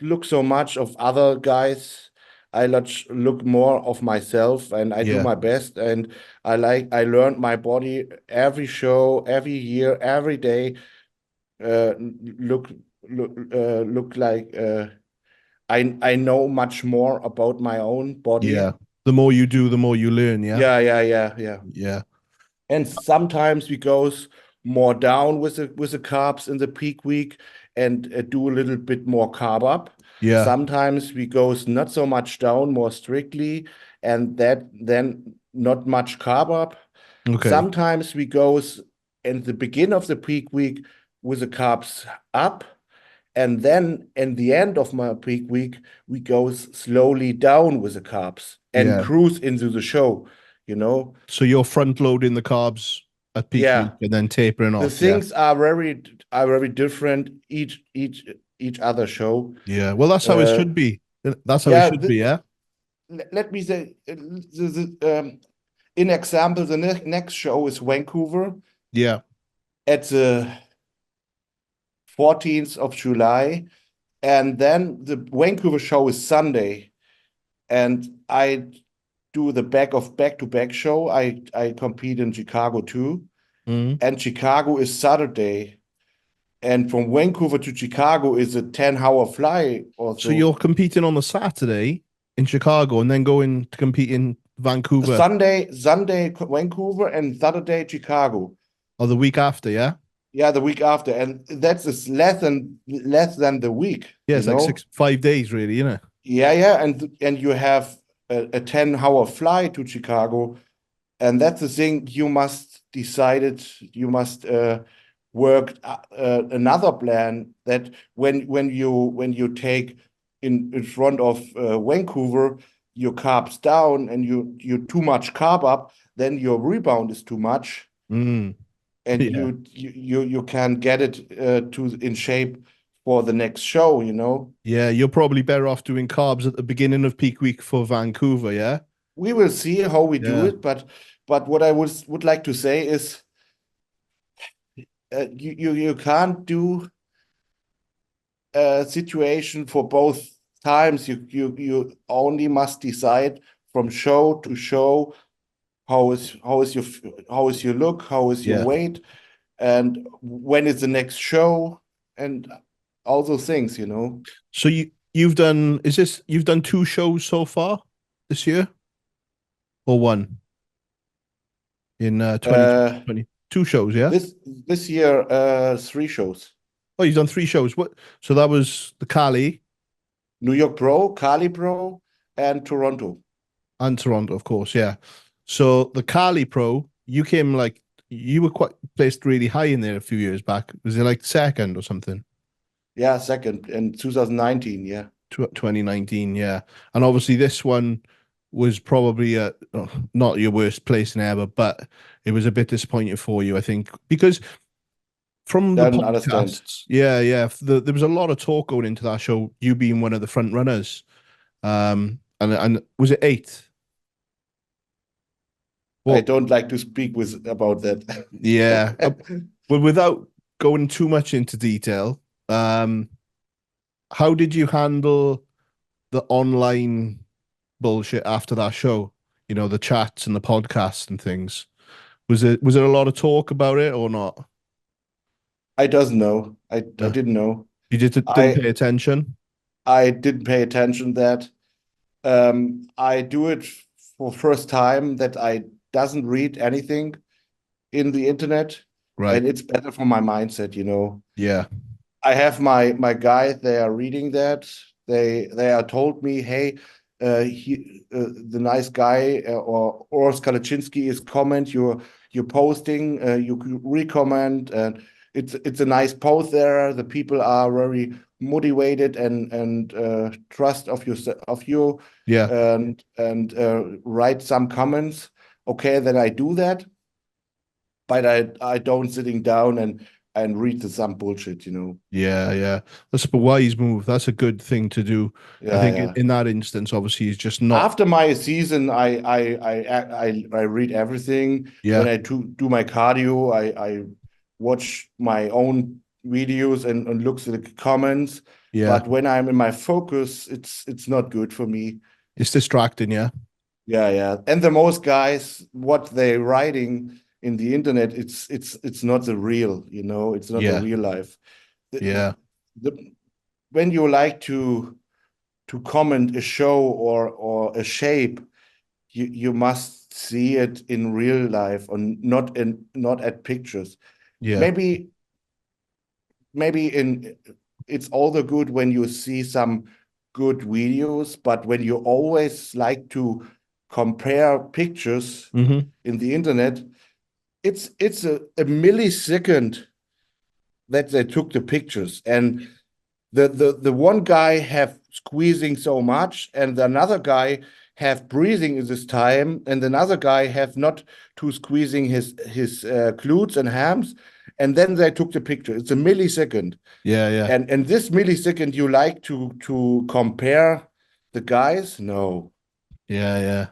look so much of other guys. I look more of myself, and I do my best, and I learn my body every show, every year, every day. Look like I know much more about my own body. Yeah. The more you do, the more you learn. Yeah. Yeah. And sometimes we goes more down with the carbs in the peak week and do a little bit more carb up. Yeah. Sometimes we goes not so much down, more strictly, and then not much carb up. Okay. Sometimes we goes in the beginning of the peak week with the carbs up, and then in the end of my peak week, we goes slowly down with the carbs and cruise into the show, you know. So you're front loading the carbs at peak week and then tapering off. The things are very different each other show. Yeah. Well, that's how it should be. That's how it should be. Yeah. Let me say, in example, the next show is Vancouver. Yeah. At the 14th of July, and then the Vancouver show is Sunday, and I do the back-to-back show. I compete in Chicago too, and Chicago is Saturday, and from Vancouver to Chicago is a 10-hour fly. Also. So you're competing on the Saturday in Chicago, and then going to compete in Vancouver. Sunday Vancouver, and Saturday Chicago. Or the week after, yeah. Yeah, the week after, and that's less than the week. Yeah, it's like 5 days, really, you know. Yeah, and you have a 10-hour flight to Chicago, and that's the thing. You must decide it. You must work another plan that when you take in front of Vancouver your carbs down and you too much carb up, then your rebound is too much. And you can get it in shape for the next show, you know. Yeah, you're probably better off doing carbs at the beginning of peak week for Vancouver. Yeah, we will see how we do it, but what I would like to say is, you can't do a situation for both times. You only must decide from show to show. How is your look? How is your weight? And when is the next show? And all those things, you know. So you've done 2 shows so far this year, or one in 2020? 2 shows, yeah. This year, 3 shows. Oh, you've done 3 shows. What? So that was the Cali, New York Pro, Cali Pro, and Toronto. And Toronto, of course, yeah. So the Cali Pro, you were quite placed really high in there a few years back. Was it like second or something? Yeah, second in 2019. Yeah, 2019. Yeah, and obviously this one was probably not your worst placing ever, but it was a bit disappointing for you, I think, because from the podcasts, there was a lot of talk going into that show. You being one of the front runners, and was it 8th? Well, I don't like to speak about that. Yeah. Well, without going too much into detail, how did you handle the online bullshit after that show? You know, the chats and the podcasts and things. Was there a lot of talk about it or not? I doesn't know. I didn't know. You didn't pay attention? I didn't pay attention that. I do it for first time that I doesn't read anything in the internet, right? And it's better for my mindset, you know. Yeah, I have my guys. They are reading that. They are told me, hey, the nice guy or 𝘗𝘳𝘰𝘶𝘥𝘭𝘺 is comment. You're posting. You recommend, and it's a nice pose there. The people are very motivated and trust of you Yeah. and write some comments. Okay, then I do that, but I don't sitting down and read some bullshit, you know. Yeah, yeah. That's a wise move. That's a good thing to do. I Yeah, think yeah. in that instance, obviously, he's just not. After my season, I read everything. Yeah, When I do my cardio, I watch my own videos and look at the comments. yeah. But when I'm in my focus, it's not good for me. It's distracting, yeah. Yeah, yeah. And the most guys, what they're writing in the internet, it's not the real, you know, it's not the Yeah, real life. yeah, When you like to comment a show or a shape, you must see it in real life or not at pictures. yeah, Maybe it's all the good when you see some good videos, but when you always like to compare pictures in the internet, it's a millisecond that they took the pictures, and the one guy have squeezing so much and another guy have breathing in this time and another guy have not to squeezing his glutes and hams, and then they took the picture. It's a millisecond. yeah, yeah, And this millisecond you like to compare the guys? No. yeah, yeah.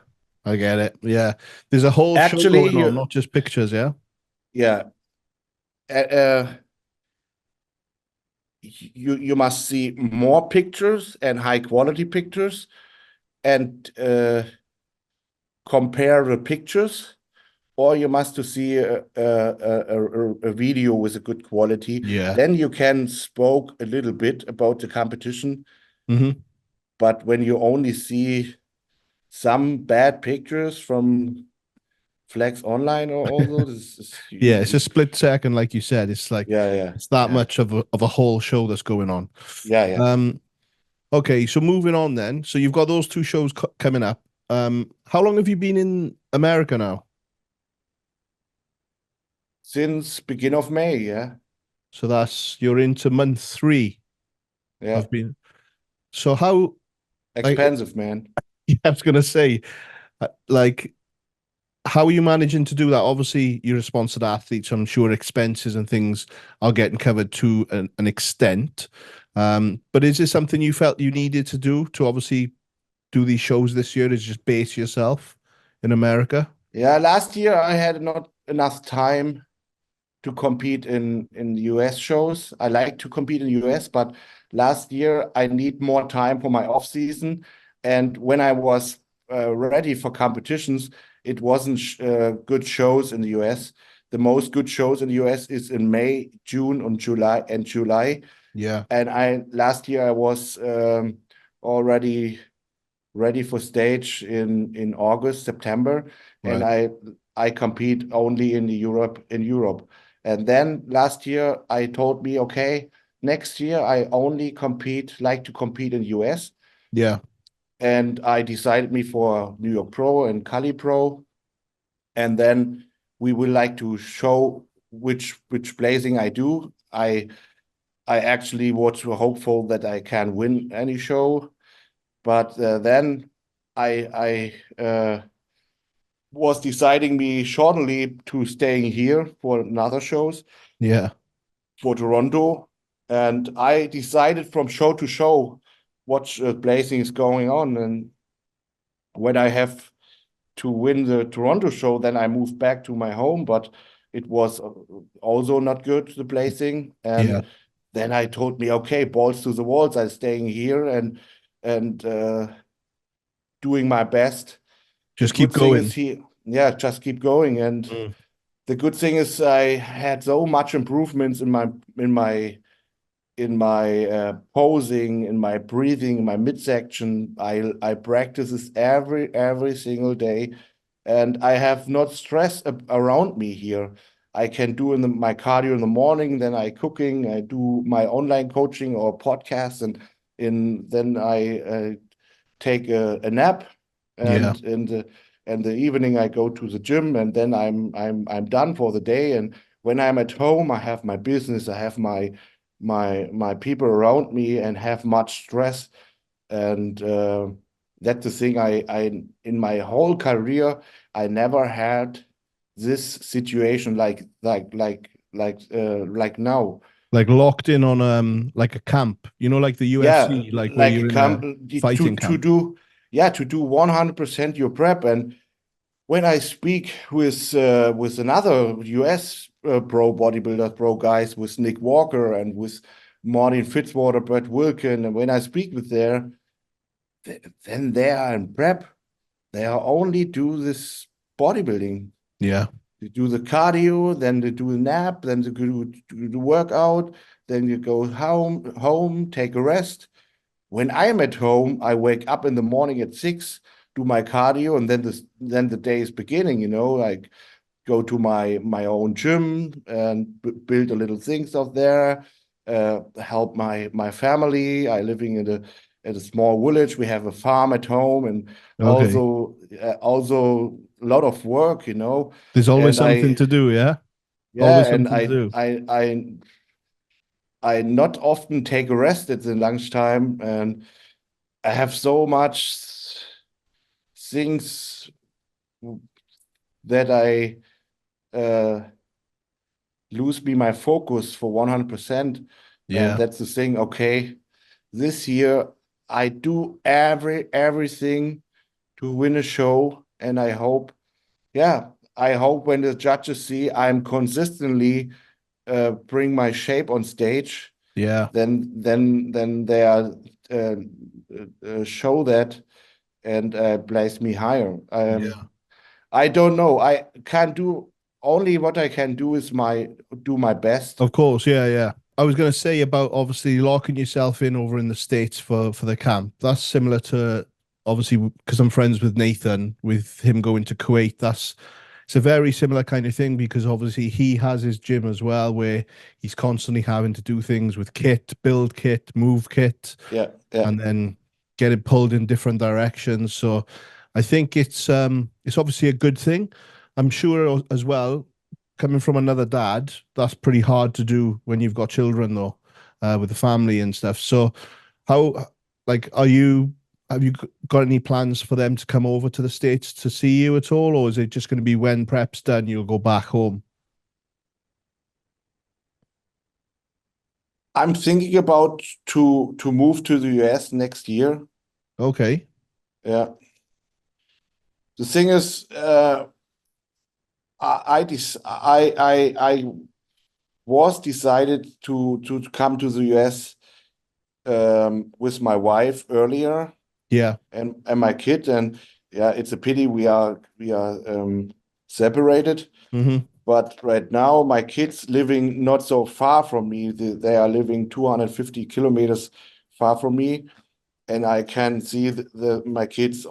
I get it. Yeah. There's a whole show Actually, going on, not just pictures, yeah? yeah. Uh, you must see more pictures and high quality pictures and compare the pictures, or you must to see a video with a good quality. Yeah. Then you can spoke a little bit about the competition. But when you only see some bad pictures from Flex Online or all those, Yeah, it's a split second, like you said. It's like yeah, it's that yeah. much of a whole show that's going on. Yeah. Okay, so moving on then. So you've got those two shows coming up. How long have you been in America now? Since beginning of May, yeah. So you're into month 3 Yeah. of being. So how Expensive, man. Yeah, I was gonna say, like, how are you managing to do that? Obviously, you're a sponsored athlete, so I'm sure expenses and things are getting covered to an extent. But is this something you felt you needed to do to obviously do these shows this year? Is just base yourself in America? Yeah, last year I had not enough time to compete in US shows. I like to compete in US, but last year I need more time for my off season. And when I was ready for competitions, it wasn't good shows in the US. The most good shows in the US is in May, June, and July. Yeah. And last year I was already ready for stage in August, September, and I compete only in Europe. And then last year I told me, okay, next year I only like to compete in US. Yeah. And I decided me for New York Pro and Cali Pro. And then we will like to show which placing I do. I actually was hopeful that I can win any show. But then I was deciding me shortly to staying here for another shows. Yeah. For Toronto. And I decided from show to show what placing is going on. And when I have to win the Toronto show, then I moved back to my home, but it was also not good, the placing. And then I told me, okay, balls to the walls. I'm staying here and doing my best. Just keep going. Yeah, just keep going. And the good thing is I had so much improvements in my posing, in my breathing, in my midsection. I practice this every single day, and I have not stress around me here. I can do my cardio in the morning, then I cooking, I do my online coaching or podcast, and then I take a nap, and in the evening I go to the gym, and then I'm done for the day. And when I'm at home, I have my business, I have my people around me, and have much stress. And that's the thing. I in my whole career, I never had this situation like now. Like locked in on like a camp, like the Yeah, UFC, like where like you're in a fighting camp. to do 100% your prep. And when I speak with another US pro bodybuilder, pro guys, with Nick Walker and with Martin Fitzwater, Brett Wilkin, and when I speak with then they are in prep. They are only do this bodybuilding. Yeah. You do the cardio, then they do a nap, then they do the workout, then you go home, take a rest. When I'm at home, I wake up in the morning at 6, do my cardio, and then the day is beginning. Like go to my own gym and build a little things out there. Help my family. I living at a small village. We have a farm at home, and Okay. also a lot of work. There's always And something to do, yeah? yeah, Always and something to do. I not often take a rest at the lunchtime, and I have so much things that I uh, lose my focus for 100%. And Yeah. that's the thing. Okay, this year I do everything to win a show, and I hope when the judges see I'm consistently bring my shape on stage, Yeah. then they are show that and place me higher. Yeah. I don't know. I can do only what I can do is do my best. Of course, yeah, yeah. I was going to say about obviously locking yourself in over in the States for the camp. That's similar to obviously because I'm friends with Nathan, with him going to Kuwait. It's a very similar kind of thing because obviously he has his gym as well where he's constantly having to do things with kit, build kit, move kit, Yeah, yeah. and then get it pulled in different directions. So I think it's obviously a good thing. I'm sure as well, coming from another dad, that's pretty hard to do when you've got children though, with the family and stuff. So how like have you got any plans for them to come over to the States to see you at all, or is it just going to be when prep's done, you'll go back home? I'm thinking about to move to the US next year. Okay. Yeah. The thing is, I was decided to come to the US with my wife earlier. Yeah. And my kid, and yeah, it's a pity we are separated. Mm-hmm. But right now, my kids living not so far from me. They are living 250 kilometers far from me, and I can see my kids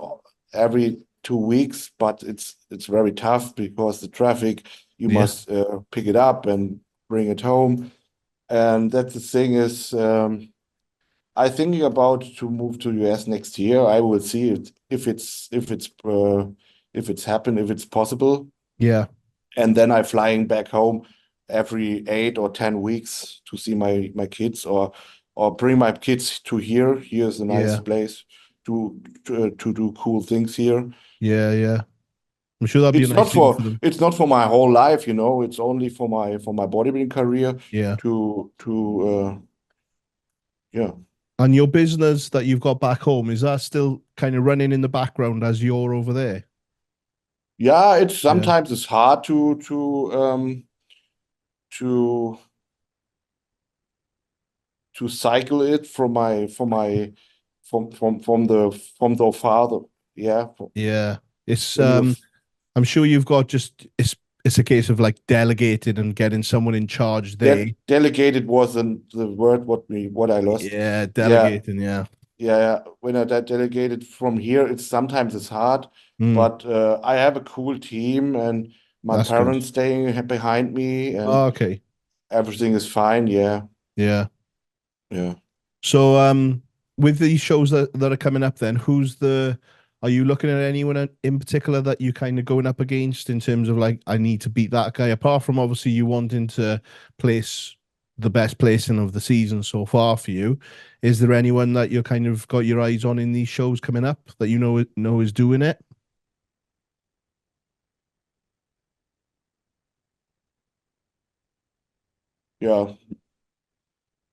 every 2 weeks. But it's very tough because the traffic. You Yeah. must pick it up and bring it home, and that's the thing is. I'm thinking about to move to US next year. I will see it if it's happen, if it's possible. Yeah. And then I'm flying back home every 8 or 10 weeks to see my kids, or bring my kids to here. Here's a nice Yeah. place to do cool things here. Yeah. Yeah. I'm sure that'd be a It's nice not thing for for them. it's not for my whole life, It's only for my bodybuilding career Yeah. to yeah. And your business that you've got back home, is that still kind of running in the background as you're over there? Yeah, it's Yeah. sometimes it's hard to cycle it from the father. Yeah, Yeah. It's when you're I'm sure you've got just it's a case of like delegating and getting someone in charge there. delegated wasn't the word what I lost. Yeah, Yeah, delegating, yeah. yeah. When I delegated from here, it's hard, Mm, but I have a cool team, and my that's good. parents staying behind me, Oh, and okay. everything is fine. Yeah, Yeah. yeah. So with these shows that are coming up then, who's the Are you looking at anyone in particular that you kind of going up against in terms of like, I need to beat that guy? Apart from obviously you wanting to place the best placing of the season so far for you, is there anyone that you're kind of got your eyes on in these shows coming up that you know is doing it? Yeah,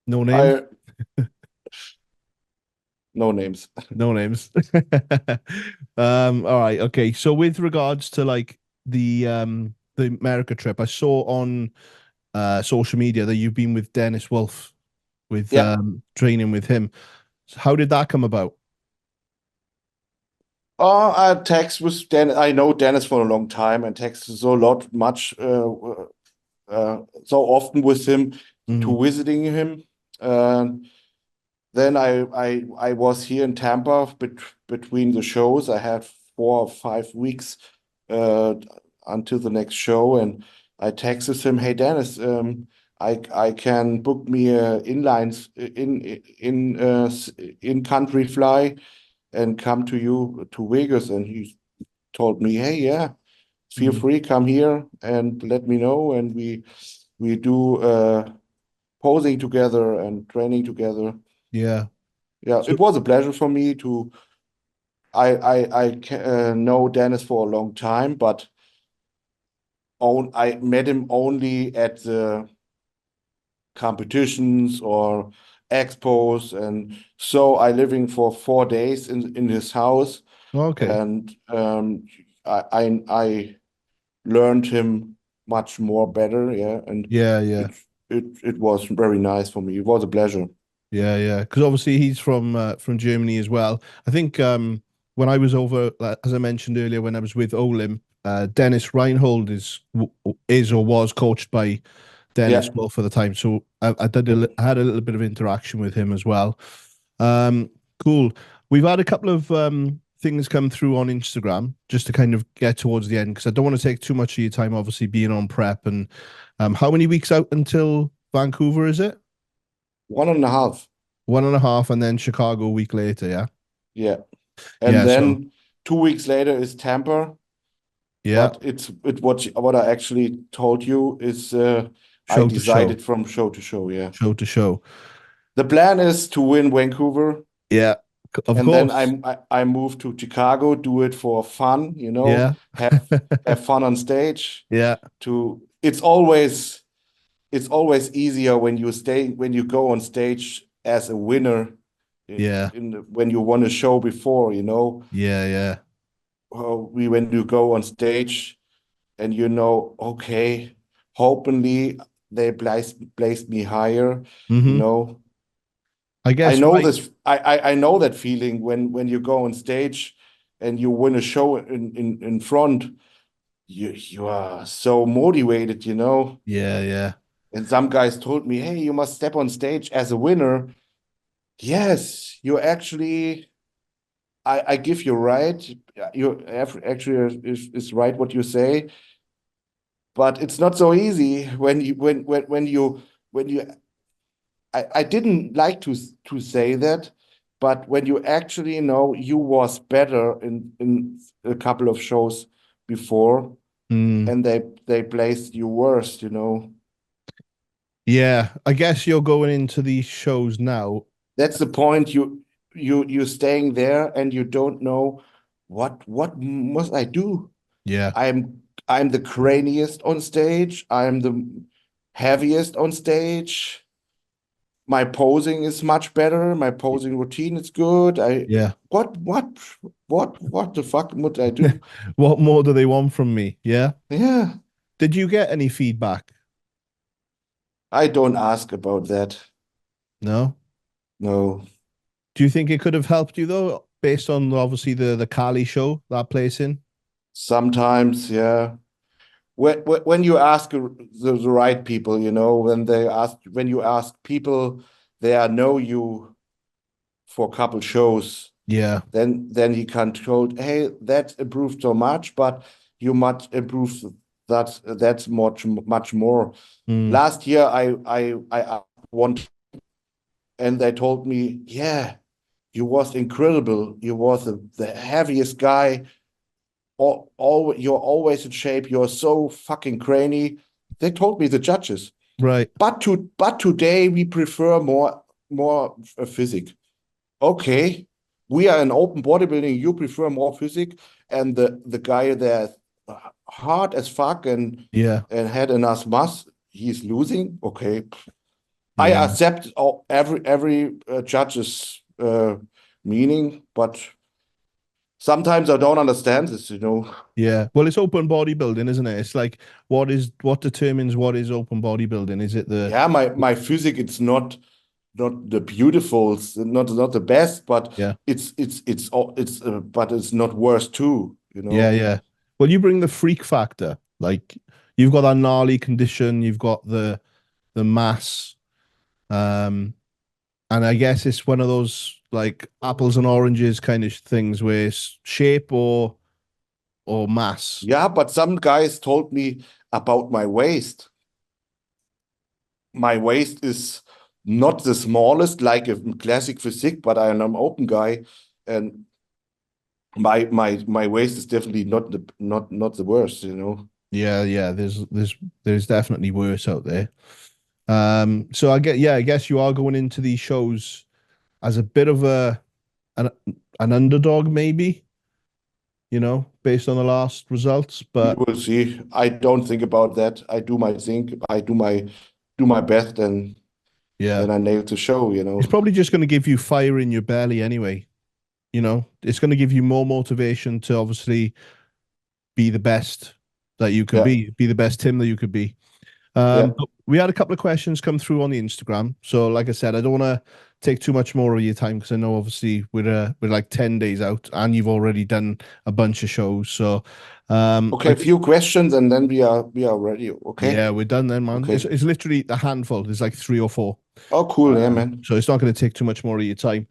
No names. No names. No names. All right, okay. So with regards to like the America trip, I saw on social media that you've been with Dennis Wolf with Yeah. training with him. So how did that come about? I text with Dennis. I know Dennis for a long time and text so often with him to Mhm. visiting him. Then I was here in Tampa between the shows. I had 4 or 5 weeks uh, until the next show, and I texted him, "Hey Dennis, I can book me a in country fly and come to you to Vegas." And he told me, "Hey, yeah, feel Mhm. free, come here and let me know." And we do posing together and training together. Yeah. Yeah, So it was a pleasure for me to. I know Dennis for a long time, but I met him only at the competitions or expos, and so I living for 4 days in his house, okay. and I learned him much more better. Yeah, and Yeah, yeah. it it was very nice for me. It was a pleasure. Yeah, yeah. Because obviously he's from Germany as well. I think when I was over, as I mentioned earlier, when I was with Olim, Dennis Reinhold is or was coached by Dennis Yeah, Wolf for the time. So I had a little bit of interaction with him as well. Cool. We've had a couple of things come through on Instagram just to kind of get towards the end because I don't want to take too much of your time, obviously being on prep. And how many weeks out until Vancouver is it? 1.5. 1.5, and then Chicago a week later. Yeah. Yeah, and Yeah. So then 2 weeks later is Tampa. yeah, But what I actually told you is I show to show, decided from show to show. Yeah, show to show. the plan is to win Vancouver, Yeah. Of and then course. I move to Chicago, do it for fun, Yeah. have fun on stage. Yeah. To it's always easier when you go on stage as a winner Yeah. when you won a show before, Yeah. Yeah. when you go on stage and okay, hopefully they placed me higher, you Hmm. know. I I guess know right. this. I know that feeling when you go on stage and you win a show in front. You are so motivated. Yeah. Yeah. And some guys told me, "Hey, you must step on stage as a winner." Yes, you actually. I give you right. Actually is right what you say, but it's not so easy when you I didn't like to say that, but when you actually know you was better in a couple of shows before Mm. and they placed you worst. Yeah. I guess you're going into these shows now. That's the point. You staying there and you don't know what must I do? Yeah. I'm the craniest on stage. I'm the heaviest on stage. My posing is much better. My posing routine is good. Yeah. What the fuck would I do? What more do they want from me? Yeah. Yeah, Did you get any feedback? I don't ask about that. No. No. Do you think it could have helped you though, based on obviously the Cali show that place in? Sometimes, yeah. When you ask the right people, when you ask people they know you for a couple shows, Yeah. then he can told, hey, that improved so much, but you must improve that's much more. Mm. Last year I asked one and they told me, yeah, you was incredible. You was the heaviest guy. You're always in shape. You're so fucking cranny. They told me, the judges. Right. But today we prefer more physique. Okay, we are in open bodybuilding. You prefer more physique, and the guy there, hard as fuck and had enough mass, he's losing. Okay, I accept every judge's meaning, but sometimes I don't understand this, you know. Yeah. Well, it's open bodybuilding, isn't it? It's like, what determines what is open bodybuilding? Is it the... Yeah, my physique, it's not the beautiful, not the best, but but it's not worse too, you know. Yeah. Well, you bring the freak factor. Like, you've got that gnarly condition, you've got the mass, and I guess it's one of those like apples and oranges kind of things, where it's shape or mass. Yeah, but some guys told me about my waist. My waist is not the smallest like a classic physique, but I am an open guy, and my waist is definitely not the worst, you know. Yeah. There's definitely worse out there. So I guess you are going into these shows as a bit of an underdog, maybe, you know, based on the last results, but we'll see. I don't think about that. I do my thing. I do my best, and then I nail the show, you know. It's probably just going to give you fire in your belly anyway. You know, it's going to give you more motivation to obviously be the best that you can be the best Tim that you could be. We had a couple of questions come through on the Instagram. So like I said, I don't want to take too much more of your time, because I know obviously we're like 10 days out and you've already done a bunch of shows. So okay, a few questions and then we are ready. Okay. Yeah, we're done then, man. Okay. It's literally a handful. There's like 3 or 4. Oh, cool. Yeah, man. So it's not going to take too much more of your time.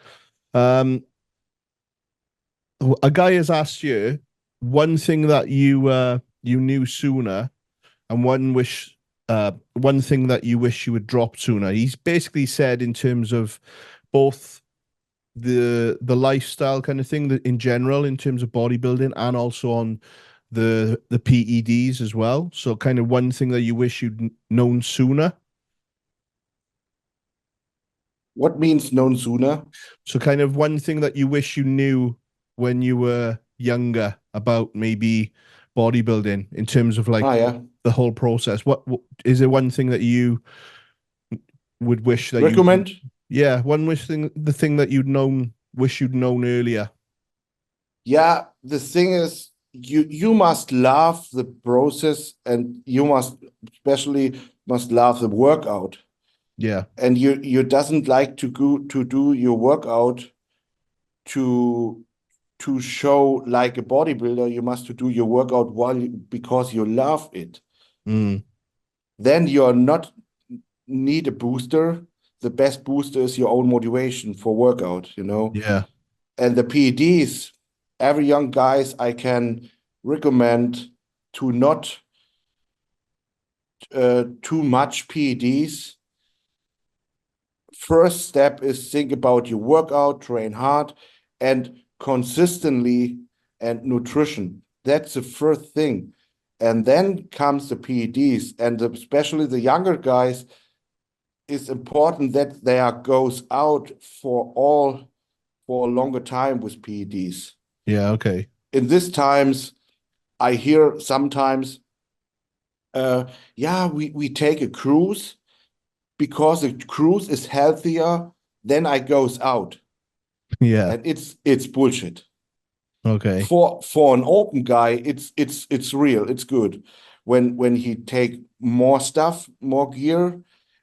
A guy has asked you one thing that you knew sooner, and one thing that you wish you would drop sooner. He's basically said, in terms of both the lifestyle kind of thing, that in general, in terms of bodybuilding, and also on the PEDs as well. So kind of one thing that you wish you'd known sooner. What means known sooner? So kind of one thing that you wish you knew when you were younger about maybe bodybuilding, in terms of like the whole process. What is there one thing that you would wish that recommend? The thing that wish you'd known earlier. Yeah, the thing is, you must love the process, and you especially must love the workout. Yeah. And you doesn't like to go to do your workout to show like a bodybuilder. You must do your workout because you love it. Then you're not need a booster. The best booster is your own motivation for workout, you know. Yeah. And the PEDs, every young guys, I can recommend to not too much PEDs. First step is think about your workout, train hard, and consistently, and nutrition. That's the first thing. And then comes the PEDs, and especially the younger guys, it's important that they goes out for a longer time with PEDs. Yeah, okay. In these times, I hear sometimes, we take a cruise because the cruise is healthier than I goes out. Yeah. And it's bullshit. Okay. For an open guy, it's real, it's good. When he take more stuff, more gear,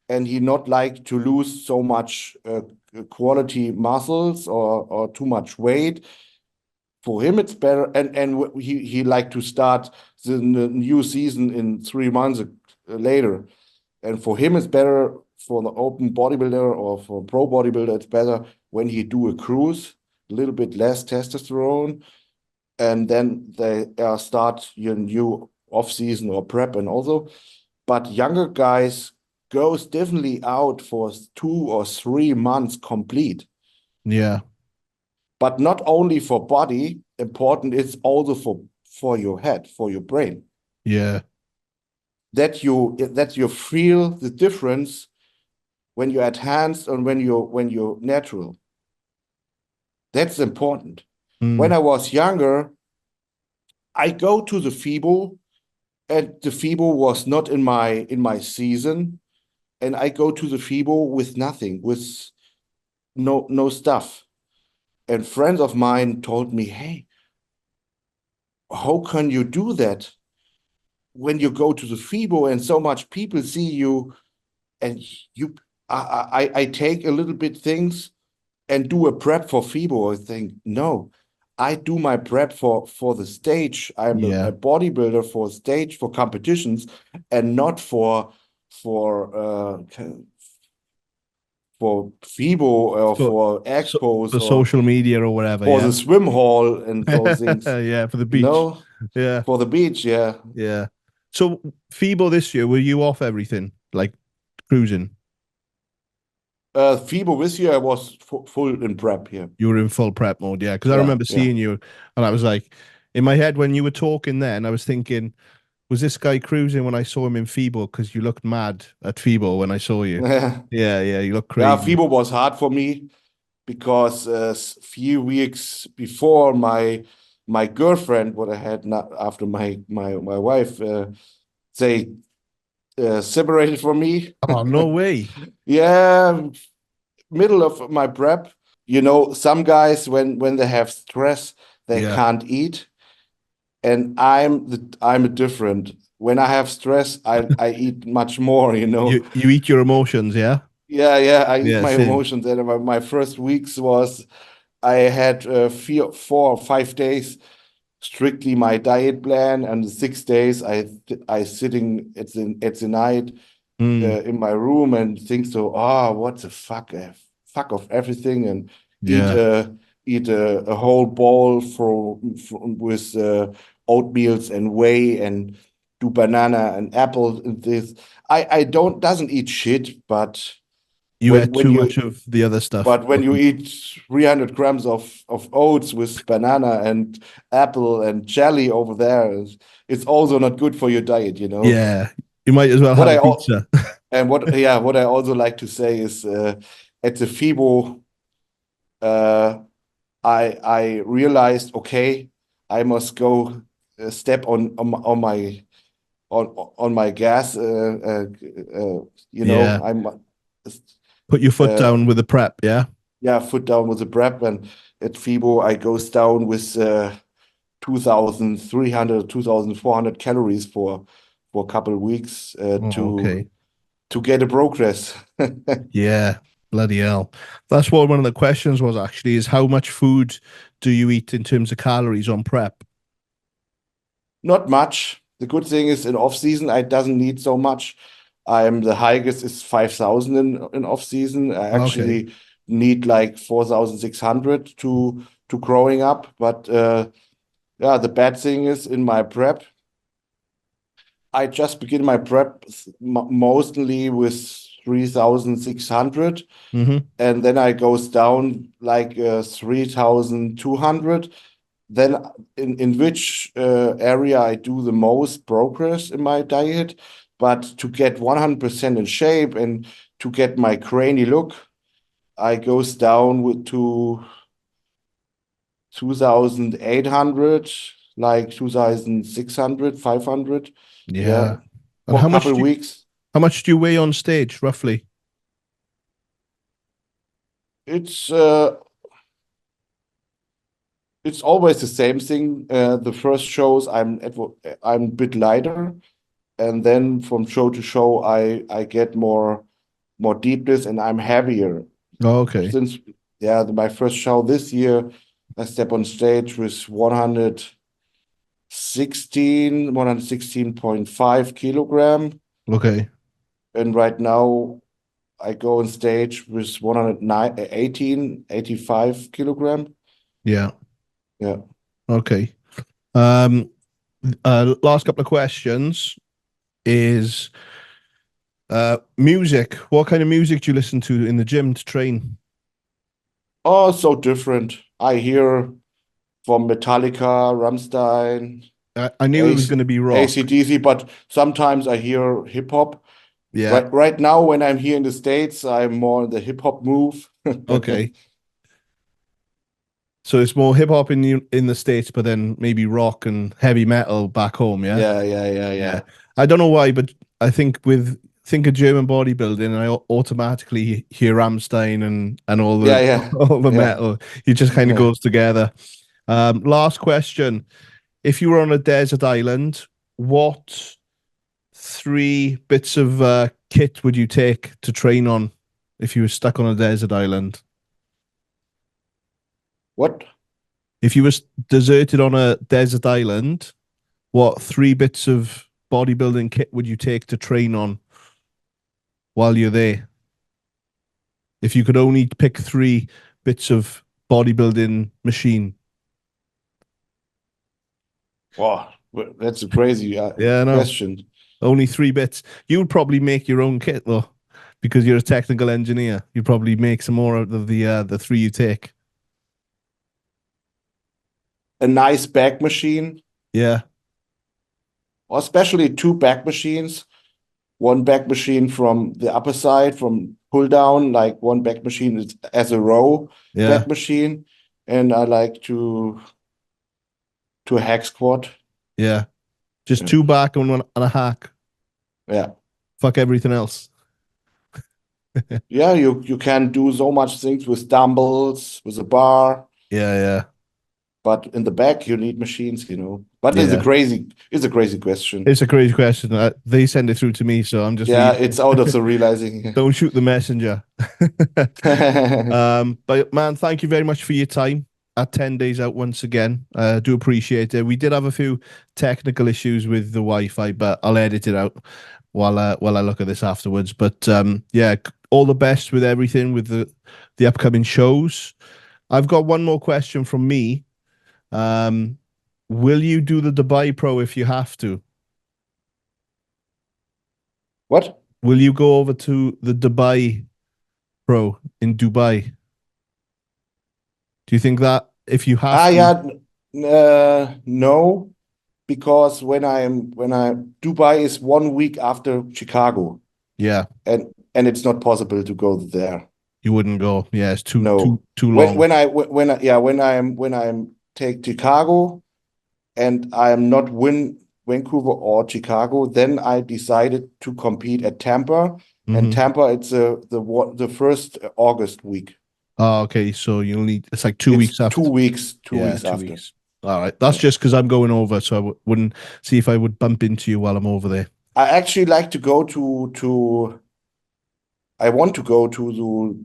and he not like to lose so much quality muscles or too much weight, for him it's better. And he like to start the new season in 3 months later. And for him it's better, for the open bodybuilder or for pro bodybuilder, it's better when he do a cruise, a little bit less testosterone, and then they start your new off-season or prep. And also, but younger guys goes definitely out for 2 or 3 months complete. Yeah. But not only for body, important, it's also for your head, for your brain. Yeah. That you feel the difference when you're advanced and when you're natural. That's important. When I was younger, I go to the FIBO, and the FIBO was not in my season, and I go to the FIBO with nothing, with no stuff. And friends of mine told me, "Hey, how can you do that when you go to the FIBO and so much people see you?" And I take a little bit things and do a prep for FIBO. I think, no, I do my prep for the stage. I'm a bodybuilder for stage, for competitions, and not for FIBO or for expos for or social media or whatever. For the swim hall and those things. Yeah, for the beach. No, yeah, for the beach. Yeah, yeah. So FIBO this year, were you off everything, like cruising? FIBO this year I was full in prep here. You were in full prep mode, yeah. Because I remember seeing you, and I was like, in my head when you were talking then, I was thinking, was this guy cruising when I saw him in FIBO? Because you looked mad at FIBO when I saw you. Yeah, you look crazy. Yeah, FIBO was hard for me because a few weeks before my girlfriend, what I had after my wife, they separated from me. Oh, no way. Yeah, middle of my prep. You know, some guys when they have stress, they can't eat, and I'm different. When I have stress, I eat much more. You know, you eat your emotions, yeah. Yeah, I eat my emotions. And my first weeks was I had 4 or 5 days strictly my diet plan, and the 6 days I sitting at the night in my room and think so, what the fuck of everything, and eat a whole bowl with oatmeals and whey, and do banana and apple and this. I doesn't eat shit, but you ate too much of the other stuff. But when you eat 300 grams of oats with banana and apple and jelly over there, it's also not good for your diet, you know? Yeah, you might as well have a pizza. And what I also like to say is at the FIBO, I realized, okay, I must go step on my gas, you know, I'm put your foot down with the prep, yeah? Yeah, foot down with the prep. And at FIBO, I goes down with 2,300, 2,400 calories for a couple of weeks to get a progress. Yeah, bloody hell. That's what one of the questions was actually, is how much food do you eat in terms of calories on prep? Not much. The good thing is in off season, I doesn't need so much. The highest is 5,000 in off season. I actually need like 4,600 to growing up. But yeah, the bad thing is in my prep, I just begin my prep mostly with 3,600, and then I goes down like 3,200. Then in which area I do the most progress in my diet. But to get 100% in shape and to get my cranny look, I goes down to 2,800, like 2,600, 500. Yeah. For a couple of weeks. How much do you weigh on stage, roughly? It's always the same thing. The first shows I'm a bit lighter. And then from show to show, I get more deepness and I'm heavier. Oh, okay. Since my first show this year, I step on stage with 116.5 kilogram. Okay. And right now I go on stage with 85 kilogram. Yeah. Yeah. Okay. Last couple of questions is music. What kind of music do you listen to in the gym to train? Oh, so different. I hear from Metallica, Rammstein, I knew it was going to be rock. AC/DC, but sometimes I hear hip hop. Yeah. Right now, when I'm here in the States, I'm more in the hip hop move. Okay. So it's more hip hop in the States, but then maybe rock and heavy metal back home, yeah? Yeah. I don't know why, but I think of German bodybuilding, and I automatically hear Rammstein and all the Yeah. all the Yeah. metal. It just kind of goes together. Last question. If you were on a desert island, what 3 bits of kit would you take to train on if you were stuck on a desert island? What? If you were deserted on a desert island, what 3 bits of bodybuilding kit would you take to train on while you're there? If you could only pick 3 bits of bodybuilding machine. Wow, that's a crazy Yeah, I know. question. Only 3 bits. You would probably make your own kit though, because you're a technical engineer. You'd probably make some more out of the 3 you take. A nice back machine, Yeah. or especially 2 back machines. One back machine from the upper side, from pull down, like one back machine is as a row back machine, and I like to hack squat. Yeah. Just 2 back and 1 and a hack. Yeah. Fuck everything else. Yeah, you can do so much things with dumbbells, with a bar. Yeah. But in the back, you need machines, But Yeah. it's a crazy question. It's a crazy question. They send it through to me, so I'm just it's out of the realizing. Don't shoot the messenger. But man, thank you very much for your time at 10 days out once again. Do appreciate it. We did have a few technical issues with the Wi-Fi, but I'll edit it out while I look at this afterwards. But yeah, all the best with everything with the upcoming shows. I've got one more question from me. Will you do the Dubai Pro if you have to? What? Will you go over to the Dubai Pro in Dubai? Do you think that if you have no, because when Dubai is 1 week after Chicago. Yeah. And it's not possible to go there. You wouldn't go. Yeah, it's too long. When I'm take Chicago and I am not win Vancouver or Chicago, then I decided to compete at Tampa. And Tampa, it's the first August week. Oh, okay. So you'll need, it's like 2 weeks after. 2 weeks. 2 weeks after. Weeks. All right. That's just because I'm going over, so I wouldn't see if I would bump into you while I'm over there. I actually like to go to I want to go to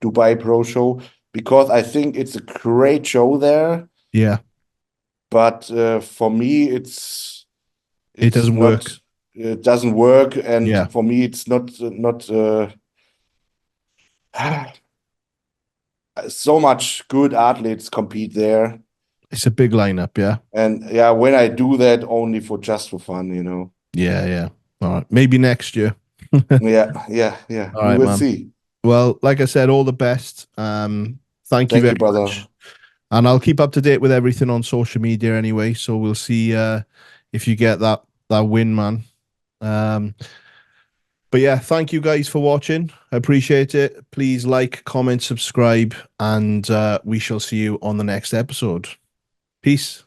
Dubai Pro Show because I think it's a great show there. Yeah. But for me, it doesn't work. It doesn't work, and yeah. For me, it's not so much good athletes compete there. It's a big lineup, yeah. And yeah, when I do that, only just for fun, Yeah. All right, maybe next year. Yeah. All right, we'll see. Well, like I said, all the best. Thank you very brother. much. And I'll keep up to date with everything on social media anyway. So we'll see if you get that win, man. But yeah, thank you guys for watching. I appreciate it. Please like, comment, subscribe, and we shall see you on the next episode. Peace.